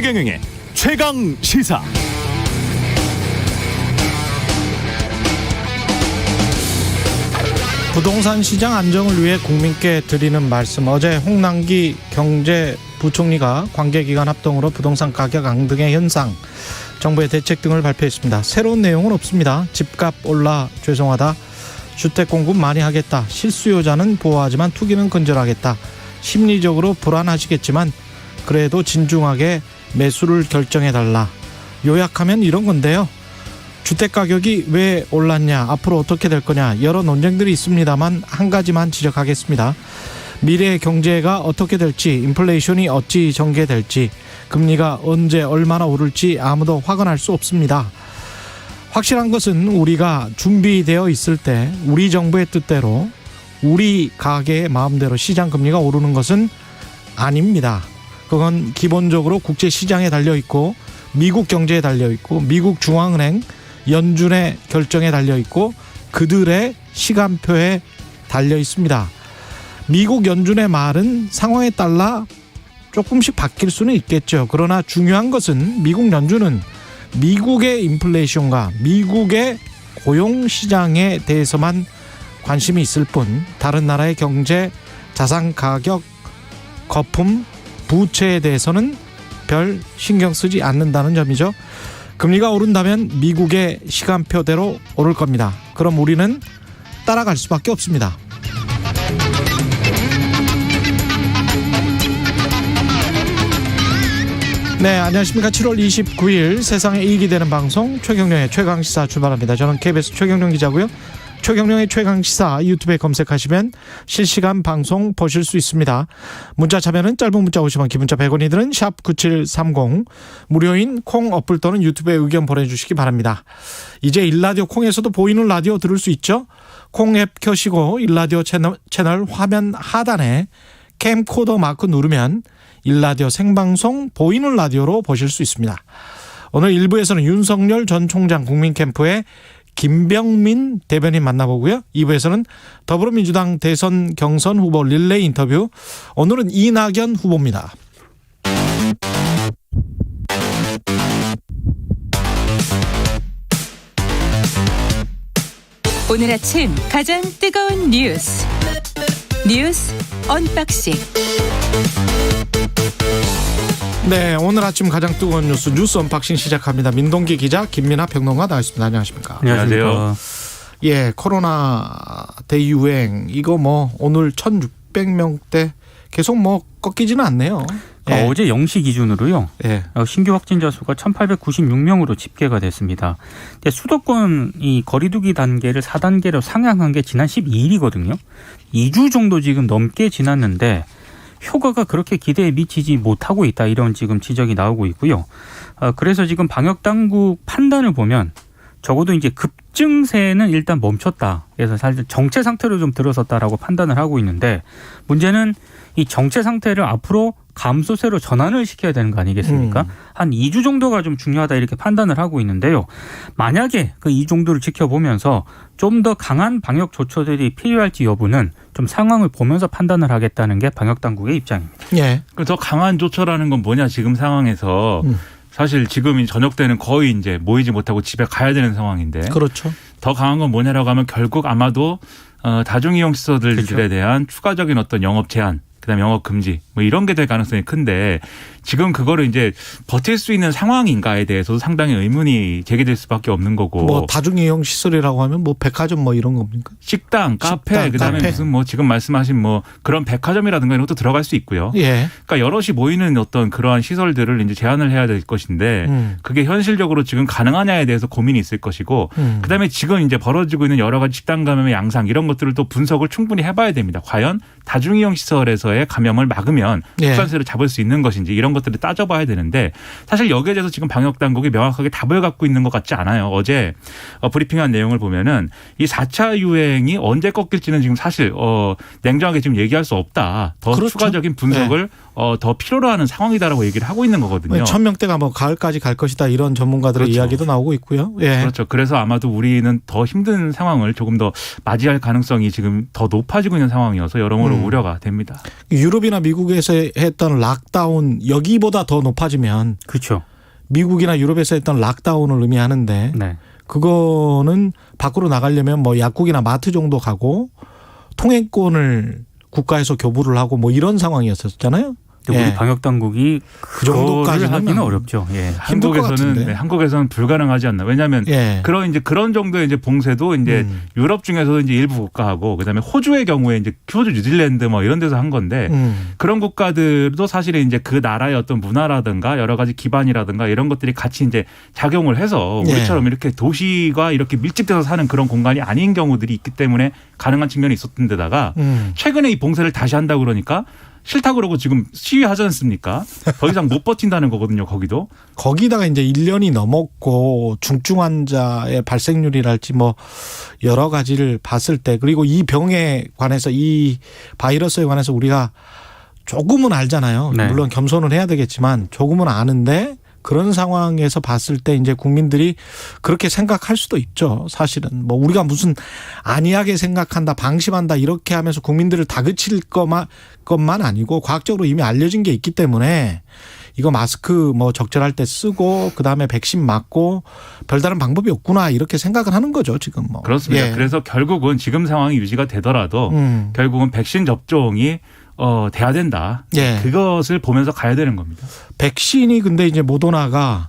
최경영의 최강 시사. 부동산 시장 안정을 위해 국민께 드리는 말씀. 어제 홍남기 경제부총리가 관계기관 합동으로 부동산 가격 앙등의 현상, 정부의 대책 등을 발표했습니다. 새로운 내용은 없습니다. 집값 올라 죄송하다, 주택 공급 많이 하겠다, 실수요자는 보호하지만 투기는 건절하겠다, 심리적으로 불안하시겠지만 그래도 진중하게 매수를 결정해달라. 요약하면 이런 건데요. 주택가격이 왜 올랐냐, 앞으로 어떻게 될 거냐, 여러 논쟁들이 있습니다만 한 가지만 지적하겠습니다. 미래의 경제가 어떻게 될지, 인플레이션이 어찌 전개될지, 금리가 언제 얼마나 오를지 아무도 확언할 수 없습니다. 확실한 것은 우리가 준비되어 있을 때 우리 정부의 뜻대로 우리 가게의 마음대로 시장 금리가 오르는 것은 아닙니다. 그건 기본적으로 국제시장에 달려있고 미국 경제에 달려있고 미국 중앙은행 연준의 결정에 달려있고 그들의 시간표에 달려있습니다. 미국 연준의 말은 상황에 따라 조금씩 바뀔 수는 있겠죠. 그러나 중요한 것은 미국 연준은 미국의 인플레이션과 미국의 고용시장에 대해서만 관심이 있을 뿐 다른 나라의 경제, 자산 가격, 거품, 부채에 대해서는 별 신경 쓰지 않는다는 점이죠. 금리가 오른다면 미국의 시간표대로 오를 겁니다. 그럼 우리는 따라갈 수밖에 없습니다. 네, 안녕하십니까. 7월 29일 세상에 이익이 되는 방송 최경영의 최강시사 출발합니다. 저는 KBS 최경영 기자고요. 최경영의 최강시사 유튜브에 검색하시면 실시간 방송 보실 수 있습니다. 문자 참여는 짧은 문자 50원, 기본자 100원이 드는 샵9730, 무료인 콩 어플 또는 유튜브에 의견 보내주시기 바랍니다. 이제 일라디오 콩에서도 보이는 라디오 들을 수 있죠. 콩 앱 켜시고 일라디오 채널 화면 하단에 캠코더 마크 누르면 일라디오 생방송 보이는 라디오로 보실 수 있습니다. 오늘 1부에서는 윤석열 전 총장 국민캠프의 김병민 대변인 만나보고요. 2부에서는 더불어민주당 대선 경선 후보 릴레이 인터뷰. 오늘은 이낙연 후보입니다. 오늘 아침 가장 뜨거운 뉴스 언박싱. 네, 오늘 아침 가장 뜨거운 뉴스 언박싱 시작합니다. 민동기 기자, 김민하 평론가 나와있습니다. 안녕하십니까? 안녕하세요. 예, 코로나 대유행 이거 오늘 1,600명대 계속 꺾이지는 않네요. 예. 어제 0시 기준으로요. 예. 신규 확진자 수가 1,896명으로 집계가 됐습니다. 수도권 이 거리두기 단계를 4단계로 상향한 게 지난 12일이거든요. 2주 정도 지금 넘게 지났는데 효과가 그렇게 기대에 미치지 못하고 있다, 이런 지금 지적이 나오고 있고요. 그래서 지금 방역 당국 판단을 보면 적어도 이제 급증세는 일단 멈췄다. 그래서 사실 정체 상태로 좀 들어섰다라고 판단을 하고 있는데, 문제는 이 정체 상태를 앞으로 감소세로 전환을 시켜야 되는 거 아니겠습니까? 한 2주 정도가 좀 중요하다, 이렇게 판단을 하고 있는데요. 만약에 그 이 정도를 지켜보면서 좀 더 강한 방역 조처들이 필요할지 여부는 좀 상황을 보면서 판단을 하겠다는 게 방역 당국의 입장입니다. 예. 더 강한 조처라는 건 뭐냐, 지금 상황에서 사실 지금 저녁 때는 거의 이제 모이지 못하고 집에 가야 되는 상황인데. 그렇죠. 더 강한 건 뭐냐라고 하면 결국 아마도 다중이용 시설들에 그렇죠. 대한 추가적인 어떤 영업 제한, 그다음에 영업 금지 이런 게 될 가능성이 큰데, 지금 그거를 이제 버틸 수 있는 상황인가에 대해서도 상당히 의문이 제기될 수밖에 없는 거고. 다중이용 시설이라고 하면 백화점 이런 겁니까? 식당, 카페, 그다음에 카페. 무슨 지금 말씀하신 그런 백화점이라든가 이런 것도 들어갈 수 있고요. 예. 그러니까 여럿이 모이는 어떤 그러한 시설들을 이제 제한을 해야 될 것인데, 그게 현실적으로 지금 가능하냐에 대해서 고민이 있을 것이고, 그다음에 지금 이제 벌어지고 있는 여러 가지 집단 감염의 양상, 이런 것들을 또 분석을 충분히 해봐야 됩니다. 과연 다중이용 시설에서의 감염을 막으면 확산세를 잡을 수 있는 것인지, 이런 것들을 따져봐야 되는데, 사실 여기에 대해서 지금 방역 당국이 명확하게 답을 갖고 있는 것 같지 않아요. 어제 브리핑한 내용을 보면은 이 4차 유행이 언제 꺾일지는 지금 사실 냉정하게 지금 얘기할 수 없다. 더 그렇죠. 추가적인 분석을 더 필요로 하는 상황이다라고 얘기를 하고 있는 거거든요. 1,000명대가 뭐 가을까지 갈 것이다 이런 전문가들의 그렇죠. 이야기도 나오고 있고요. 예. 그렇죠. 그래서 아마도 우리는 더 힘든 상황을 조금 더 맞이할 가능성이 지금 더 높아지고 있는 상황이어서 여러모로 우려가 됩니다. 유럽이나 미국에서 했던 락다운 여기보다 더 높아지면 그렇죠. 미국이나 유럽에서 했던 락다운을 의미하는데 네. 그거는 밖으로 나가려면 뭐 약국이나 마트 정도 가고 통행권을 국가에서 교부를 하고 뭐 이런 상황이었었잖아요. 우리 예. 방역 당국이 그 정도까지는 하기는 어렵죠. 예. 힘들 것 같은데. 한국에서는 불가능하지 않나. 왜냐하면 예. 그런 정도의 이제 봉쇄도 이제 유럽 중에서도 이제 일부 국가하고 그다음에 호주의 경우에 이제 호주, 뉴질랜드 뭐 이런 데서 한 건데 그런 국가들도 사실은 이제 그 나라의 어떤 문화라든가 여러 가지 기반이라든가 이런 것들이 같이 이제 작용을 해서 우리처럼 이렇게 도시가 이렇게 밀집돼서 사는 그런 공간이 아닌 경우들이 있기 때문에 가능한 측면이 있었던 데다가 최근에 이 봉쇄를 다시 한다고 그러니까 싫다 그러고 지금 시위하지 않습니까? 더 이상 못 버틴다는 거거든요. 거기도. 거기다가 이제 1년이 넘었고 중증 환자의 발생률이랄지 뭐 여러 가지를 봤을 때 그리고 이 병에 관해서 이 바이러스에 관해서 우리가 조금은 알잖아요. 네. 물론 겸손을 해야 되겠지만 조금은 아는데 그런 상황에서 봤을 때 이제 국민들이 그렇게 생각할 수도 있죠. 사실은 뭐 우리가 무슨 안이하게 생각한다, 방심한다 이렇게 하면서 국민들을 다그칠 것만 아니고 과학적으로 이미 알려진 게 있기 때문에 이거 마스크 뭐 적절할 때 쓰고 그다음에 백신 맞고 별다른 방법이 없구나 이렇게 생각을 하는 거죠. 지금 뭐. 그렇습니다. 예. 그래서 결국은 지금 상황이 유지가 되더라도 결국은 백신 접종이 돼야 된다. 예. 그것을 보면서 가야 되는 겁니다. 백신이 근데 이제 모더나가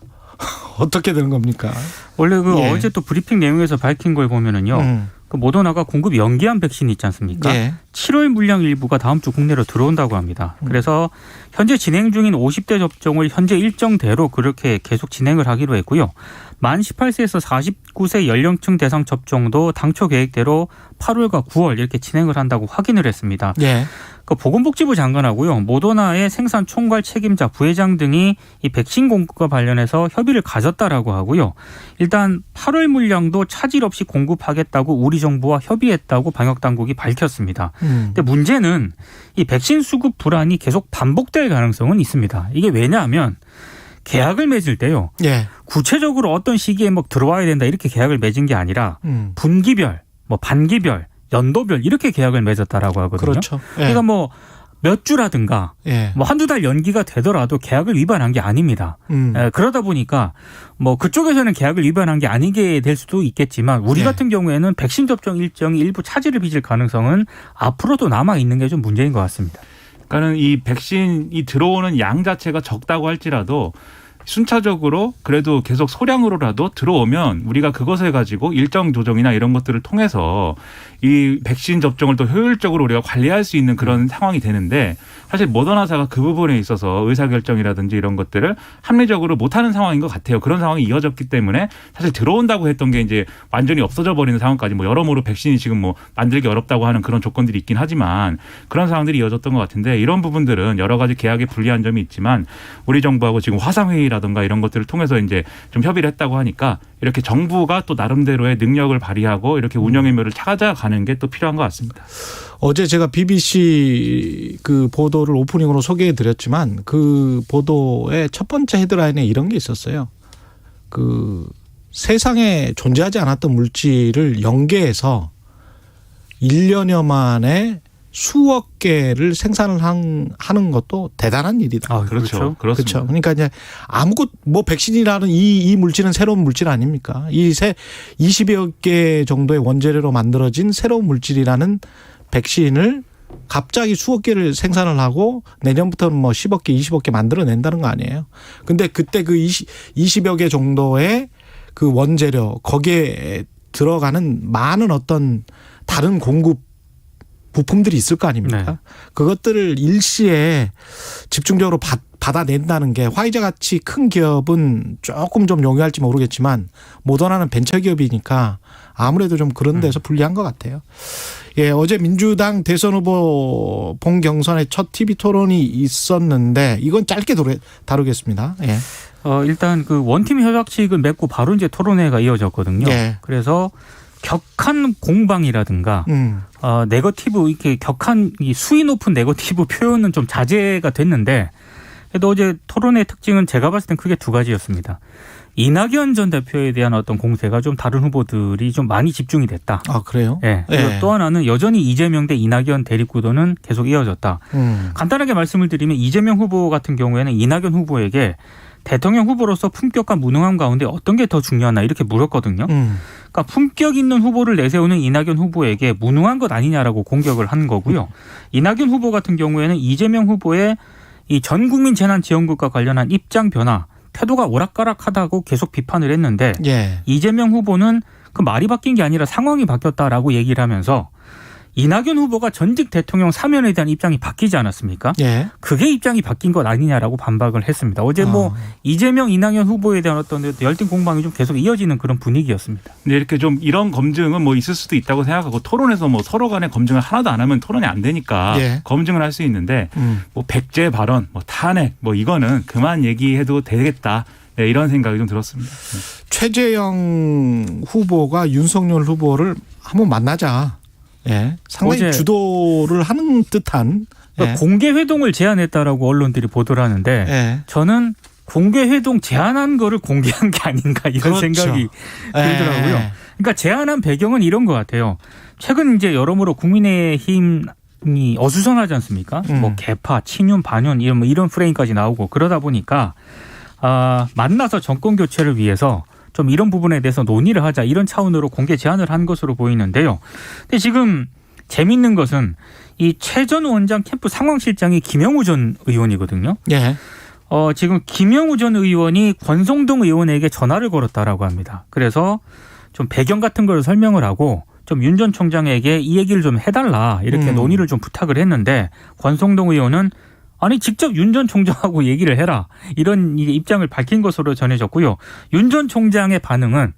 어떻게 되는 겁니까? 원래 그 예. 어제 또 브리핑 내용에서 밝힌 걸 보면은요. 그 모더나가 공급 연기한 백신이 있지 않습니까? 예. 7월 물량 일부가 다음 주 국내로 들어온다고 합니다. 그래서 현재 진행 중인 50대 접종을 현재 일정대로 그렇게 계속 진행을 하기로 했고요. 만 18세에서 49세 연령층 대상 접종도 당초 계획대로 8월과 9월 이렇게 진행을 한다고 확인을 했습니다. 예. 그 보건복지부 장관하고요. 모더나의 생산 총괄 책임자 부회장 등이 이 백신 공급과 관련해서 협의를 가졌다라고 하고요. 일단 8월 물량도 차질 없이 공급하겠다고 우리 정부와 협의했다고 방역 당국이 밝혔습니다. 근데 문제는 이 백신 수급 불안이 계속 반복될 가능성은 있습니다. 이게 왜냐하면 계약을 맺을 때요. 예. 구체적으로 어떤 시기에 뭐 들어와야 된다 이렇게 계약을 맺은 게 아니라 분기별, 뭐 반기별, 연도별 이렇게 계약을 맺었다라고 하거든요. 그렇죠. 예. 그러니까 뭐 몇 주라든가 예. 뭐 한두 달 연기가 되더라도 계약을 위반한 게 아닙니다. 그러다 보니까 뭐 그쪽에서는 계약을 위반한 게 아니게 될 수도 있겠지만 우리 예. 같은 경우에는 백신 접종 일정이 일부 차질을 빚을 가능성은 앞으로도 남아 있는 게 좀 문제인 것 같습니다. 그러니까는 이 백신이 들어오는 양 자체가 적다고 할지라도 순차적으로 그래도 계속 소량으로라도 들어오면 우리가 그것을 가지고 일정 조정이나 이런 것들을 통해서 이 백신 접종을 또 효율적으로 우리가 관리할 수 있는 그런 상황이 되는데 사실 모더나사가 그 부분에 있어서 의사결정이라든지 이런 것들을 합리적으로 못하는 상황인 것 같아요. 그런 상황이 이어졌기 때문에 사실 들어온다고 했던 게 이제 완전히 없어져 버리는 상황까지 뭐 여러모로 백신이 지금 뭐 만들기 어렵다고 하는 그런 조건들이 있긴 하지만 그런 상황들이 이어졌던 것 같은데 이런 부분들은 여러 가지 계약에 불리한 점이 있지만 우리 정부하고 지금 화상회의라든가 이런 것들을 통해서 이제 좀 협의를 했다고 하니까 이렇게 정부가 또 나름대로의 능력을 발휘하고 이렇게 운영의 묘를 찾아가는 게 또 필요한 것 같습니다. 어제 제가 BBC 그 보도를 오프닝으로 소개해 드렸지만 그 보도의 첫 번째 헤드라인에 이런 게 있었어요. 그 세상에 존재하지 않았던 물질을 연계해서 1년여 만에 수억 개를 생산을 하는 것도 대단한 일이다. 아, 그렇죠. 그렇습니다. 그렇죠. 그러니까 이제 아무것 뭐 백신이라는 이 물질은 새로운 물질 아닙니까? 이 20여 개 정도의 원재료로 만들어진 새로운 물질이라는 백신을 갑자기 수억 개를 생산을 하고 내년부터는 뭐 10억 개, 20억 개 만들어낸다는 거 아니에요. 근데 그때 그 20여 개 정도의 그 원재료 거기에 들어가는 많은 어떤 다른 공급 부품들이 있을 거 아닙니까? 네. 그것들을 일시에 집중적으로 받아낸다는 게 화이자 같이 큰 기업은 조금 좀 용이할지 모르겠지만 모더나는 벤처기업이니까 아무래도 좀 그런 데서 불리한 것 같아요. 예, 어제 민주당 대선 후보 본경선의 첫 TV 토론이 있었는데 이건 짧게 다루겠습니다. 예. 일단 그 원팀 협약식을 맺고 바로 이제 토론회가 이어졌거든요. 예. 그래서 격한 공방이라든가 네거티브 이렇게 격한 이 수위 높은 네거티브 표현은 좀 자제가 됐는데 그래도 어제 토론의 특징은 제가 봤을 땐 크게 두 가지였습니다. 이낙연 전 대표에 대한 어떤 공세가 좀 다른 후보들이 좀 많이 집중이 됐다. 아, 그래요? 네. 그리고 또 하나는 여전히 이재명 대 이낙연 대립구도는 계속 이어졌다. 간단하게 말씀을 드리면 이재명 후보 같은 경우에는 이낙연 후보에게 대통령 후보로서 품격과 무능함 가운데 어떤 게 더 중요하나 이렇게 물었거든요. 그러니까 품격 있는 후보를 내세우는 이낙연 후보에게 무능한 것 아니냐라고 공격을 한 거고요. 이낙연 후보 같은 경우에는 이재명 후보의 이 전국민 재난지원금과 관련한 입장 변화, 태도가 오락가락하다고 계속 비판을 했는데 예. 이재명 후보는 그 말이 바뀐 게 아니라 상황이 바뀌었다라고 얘기를 하면서 이낙연 후보가 전직 대통령 사면에 대한 입장이 바뀌지 않았습니까? 예. 그게 입장이 바뀐 것 아니냐라고 반박을 했습니다. 어제 뭐 이재명, 이낙연 후보에 대한 어떤 열띤 공방이 좀 계속 이어지는 그런 분위기였습니다. 근데 이렇게 좀 이런 검증은 뭐 있을 수도 있다고 생각하고 토론에서 뭐 서로 간에 검증을 하나도 안 하면 토론이 안 되니까 예. 검증을 할 수 있는데 뭐 백제 발언, 뭐 탄핵, 뭐 이거는 그만 얘기해도 되겠다. 네, 이런 생각이 좀 들었습니다. 최재형 후보가 윤석열 후보를 한번 만나자. 예. 상당히 어제 주도를 하는 듯한. 예. 공개 회동을 제안했다라고 언론들이 보도를 하는데 예. 저는 공개 회동 제안한 거를 공개한 게 아닌가 이런 그렇죠. 생각이 들더라고요. 예. 그러니까 제안한 배경은 이런 것 같아요. 최근 이제 여러모로 국민의힘이 어수선하지 않습니까? 뭐 개파, 친윤, 반윤 이런 프레임까지 나오고 그러다 보니까 만나서 정권 교체를 위해서 좀 이런 부분에 대해서 논의를 하자 이런 차원으로 공개 제안을 한 것으로 보이는데요. 근데 지금 재밌는 것은 이 최 전 원장 캠프 상황실장이 김영우 전 의원이거든요. 예. 지금 김영우 전 의원이 권성동 의원에게 전화를 걸었다라고 합니다. 그래서 좀 배경 같은 걸 설명을 하고 좀 윤 전 총장에게 이 얘기를 좀 해달라 이렇게 논의를 좀 부탁을 했는데 권성동 의원은 아니 직접 윤 전 총장하고 얘기를 해라 이런 입장을 밝힌 것으로 전해졌고요. 윤 전 총장의 반응은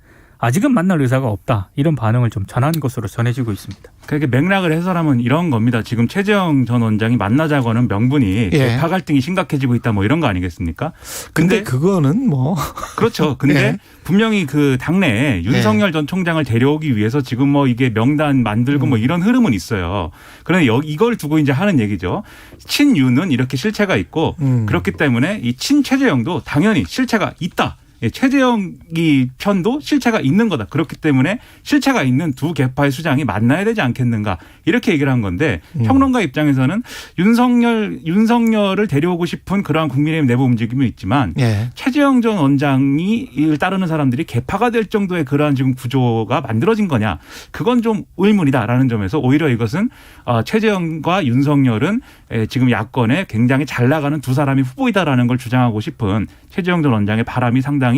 아직은 만날 의사가 없다 이런 반응을 좀 전한 것으로 전해지고 있습니다. 그렇게 맥락을 해설하면 이런 겁니다. 지금 최재형 전 원장이 만나자고 하는 명분이 개파 갈등이 심각해지고 있다 뭐 이런 거 아니겠습니까? 근데 그거는 뭐 그렇죠. 근데 예. 분명히 그 당내에 윤석열 전 총장을 데려오기 위해서 지금 뭐 이게 명단 만들고 뭐 이런 흐름은 있어요. 그런데 이걸 두고 이제 하는 얘기죠. 친윤은 이렇게 실체가 있고 그렇기 때문에 이 친최재형도 당연히 실체가 있다. 최재형이 편도 실체가 있는 거다. 그렇기 때문에 실체가 있는 두 개파의 수장이 만나야 되지 않겠는가 이렇게 얘기를 한 건데 평론가 입장에서는 윤석열을 데려오고 싶은 그러한 국민의힘 내부 움직임이 있지만 예. 최재형 전 원장이 이를 따르는 사람들이 개파가 될 정도의 그러한 지금 구조가 만들어진 거냐 그건 좀 의문이다라는 점에서 오히려 이것은 최재형과 윤석열은 지금 야권에 굉장히 잘 나가는 두 사람이 후보이다라는 걸 주장하고 싶은 최재형 전 원장의 바람이 상당히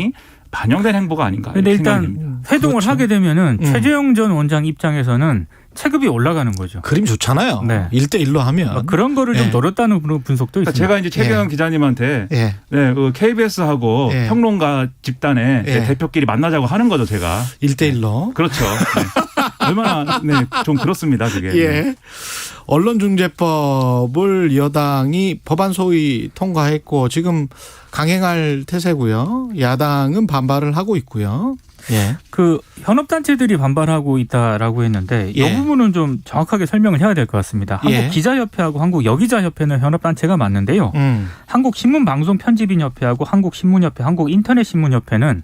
반영된 행보가 아닌가. 그런데 일단 회동을 그렇죠. 하게 되면은 최재형 전 원장 입장에서는 체급이 올라가는 거죠. 그림 좋잖아요. 네. 1대1로 하면. 그런 거를 좀 노렸다는 그런 분석도 있습니다. 제가 이제 최재형 기자님한테 예. 네, KBS하고 예. 평론가 집단의 예. 대표끼리 만나자고 하는 거죠, 제가. 1대1로. 그렇죠. 네. 얼마나 좀 그렇습니다, 그게. 예. 언론중재법을 여당이 법안 소위 통과했고 지금 강행할 태세고요. 야당은 반발을 하고 있고요. 예. 그 현업단체들이 반발하고 있다라고 했는데 이 예. 부분은 좀 정확하게 설명을 해야 될 것 같습니다. 예. 한국기자협회하고 한국여기자협회는 현업단체가 맞는데요. 한국신문방송편집인협회하고 한국신문협회, 한국인터넷신문협회는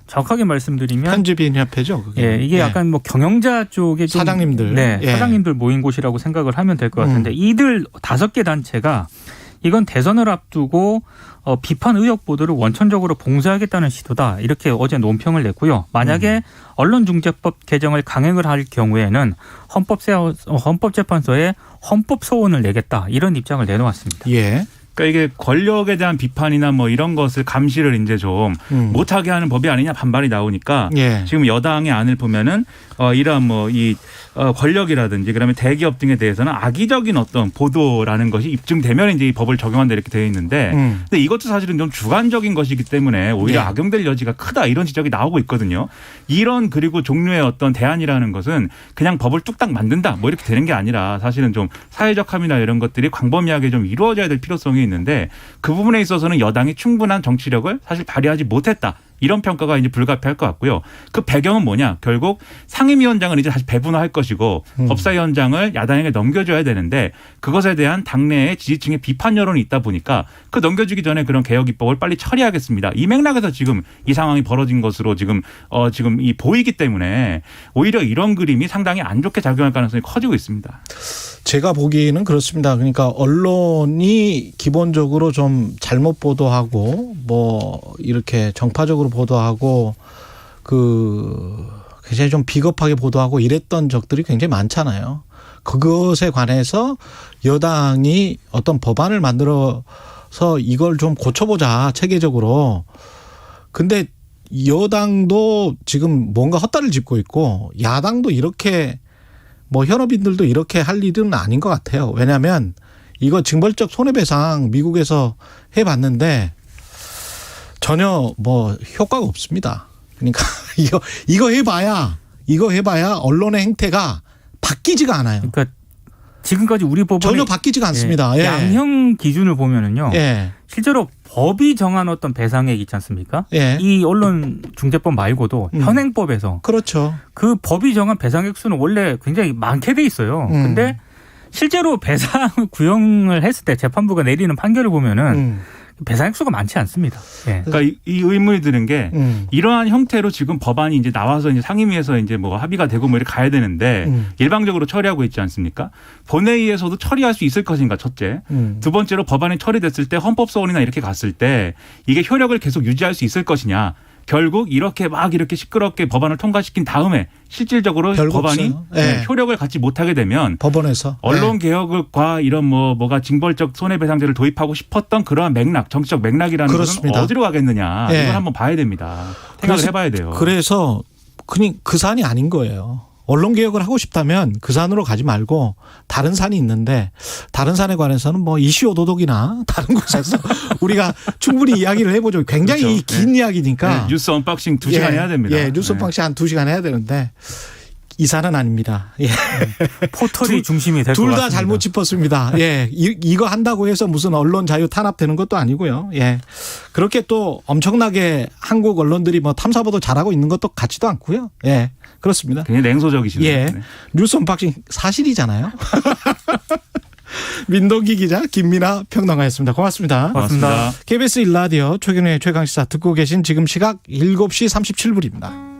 정확하게 말씀드리면 편집인협회죠. 그게. 예, 이게 약간 뭐 경영자 쪽에 좀 사장님들. 네, 예. 사장님들 모인 곳이라고 생각을 하면 될 것 같은데 이들 5개 단체가 이건 대선을 앞두고 비판 의혹 보도를 원천적으로 봉쇄하겠다는 시도다. 이렇게 어제 논평을 냈고요. 만약에 언론중재법 개정을 강행을 할 경우에는 헌법재판소에 헌법소원을 내겠다. 이런 입장을 내놓았습니다. 예. 그러니까 이게 권력에 대한 비판이나 뭐 이런 것을 감시를 이제 좀 못하게 하는 법이 아니냐 반발이 나오니까 예. 지금 여당의 안을 보면은 이러한 뭐 이 권력이라든지 그다음에 대기업 등에 대해서는 악의적인 어떤 보도라는 것이 입증되면 이제 이 법을 적용한다 이렇게 되어 있는데 근데 이것도 사실은 좀 주관적인 것이기 때문에 오히려 예. 악용될 여지가 크다 이런 지적이 나오고 있거든요. 이런 그리고 종류의 어떤 대안이라는 것은 그냥 법을 뚝딱 만든다 뭐 이렇게 되는 게 아니라 사실은 좀 사회적 함의나 이런 것들이 광범위하게 좀 이루어져야 될 필요성이 있는데 그 부분에 있어서는 여당이 충분한 정치력을 사실 발휘하지 못했다. 이런 평가가 이제 불가피할 것 같고요. 그 배경은 뭐냐? 결국 상임위원장을 이제 다시 배분화할 것이고 법사위원장을 야당에게 넘겨줘야 되는데 그것에 대한 당내의 지지층의 비판 여론이 있다 보니까 그 넘겨주기 전에 그런 개혁 입법을 빨리 처리하겠습니다. 이 맥락에서 지금 이 상황이 벌어진 것으로 지금 이 보이기 때문에 오히려 이런 그림이 상당히 안 좋게 작용할 가능성이 커지고 있습니다. 제가 보기에는 그렇습니다. 그러니까 언론이 기본적으로 좀 잘못 보도하고 뭐 이렇게 정파적으로 보도하고 굉장히 좀 비겁하게 보도하고 이랬던 적들이 굉장히 많잖아요. 그것에 관해서 여당이 어떤 법안을 만들어서 이걸 좀 고쳐보자 체계적으로. 근데 여당도 지금 뭔가 헛다리를 짚고 있고 야당도 이렇게 뭐 현업인들도 이렇게 할 일은 아닌 것 같아요. 왜냐하면 이거 징벌적 손해배상 미국에서 해봤는데 전혀 뭐 효과가 없습니다. 그러니까 이거 해봐야 언론의 행태가 바뀌지가 않아요. 그러니까 지금까지 우리 법원이 전혀 바뀌지가 않습니다. 예. 양형 기준을 보면은요. 예. 실제로 법이 정한 어떤 배상액 있지 않습니까? 예. 이 언론중재법 말고도 현행법에서 그렇죠. 그 법이 정한 배상액 수는 원래 굉장히 많게 돼 있어요. 근데 실제로 배상 구형을 했을 때 재판부가 내리는 판결을 보면은 배상액 수가 많지 않습니다. 예. 그러니까 이 의문이 드는 게 이러한 형태로 지금 법안이 이제 나와서 이제 상임위에서 이제 뭐 합의가 되고 뭐 이렇게 가야 되는데 일방적으로 처리하고 있지 않습니까? 본회의에서도 처리할 수 있을 것인가 첫째. 두 번째로 법안이 처리됐을 때 헌법소원이나 이렇게 갔을 때 이게 효력을 계속 유지할 수 있을 것이냐. 결국 이렇게 시끄럽게 법안을 통과시킨 다음에 실질적으로 법안이 네. 효력을 갖지 못하게 되면 법원에서 언론 개혁과 이런 뭐가 징벌적 손해배상제를 도입하고 싶었던 그러한 맥락, 정치적 맥락이라는 그렇습니다. 것은 어디로 가겠느냐. 네. 이걸 한번 봐야 됩니다. 생각을 해봐야 돼요. 그래서 그 산이 아닌 거예요. 언론 개혁을 하고 싶다면 그 산으로 가지 말고 다른 산이 있는데 다른 산에 관해서는 뭐 이슈 오도독이나 다른 곳에서 우리가 충분히 이야기를 해보죠. 굉장히 그렇죠. 긴 이야기니까. 네, 뉴스 언박싱 2시간 해야 됩니다. 예, 뉴스 언박싱 한 2시간 해야 되는데 이 산은 아닙니다. 예. 포털이 중심이 될 것 둘 같습니다. 다 잘못 짚었습니다. 예. 이거 한다고 해서 무슨 언론 자유 탄압되는 것도 아니고요. 예. 그렇게 또 엄청나게 한국 언론들이 뭐 탐사보도 잘하고 있는 것도 같지도 않고요. 예. 그렇습니다. 굉장히 냉소적이시네요. 예. 네. 뉴스 언박싱 사실이잖아요. 민동기 기자, 김민아 평론가였습니다. 고맙습니다. 고맙습니다. KBS 1라디오 최경영의 최강시사 듣고 계신 지금 시각 7시 37분입니다.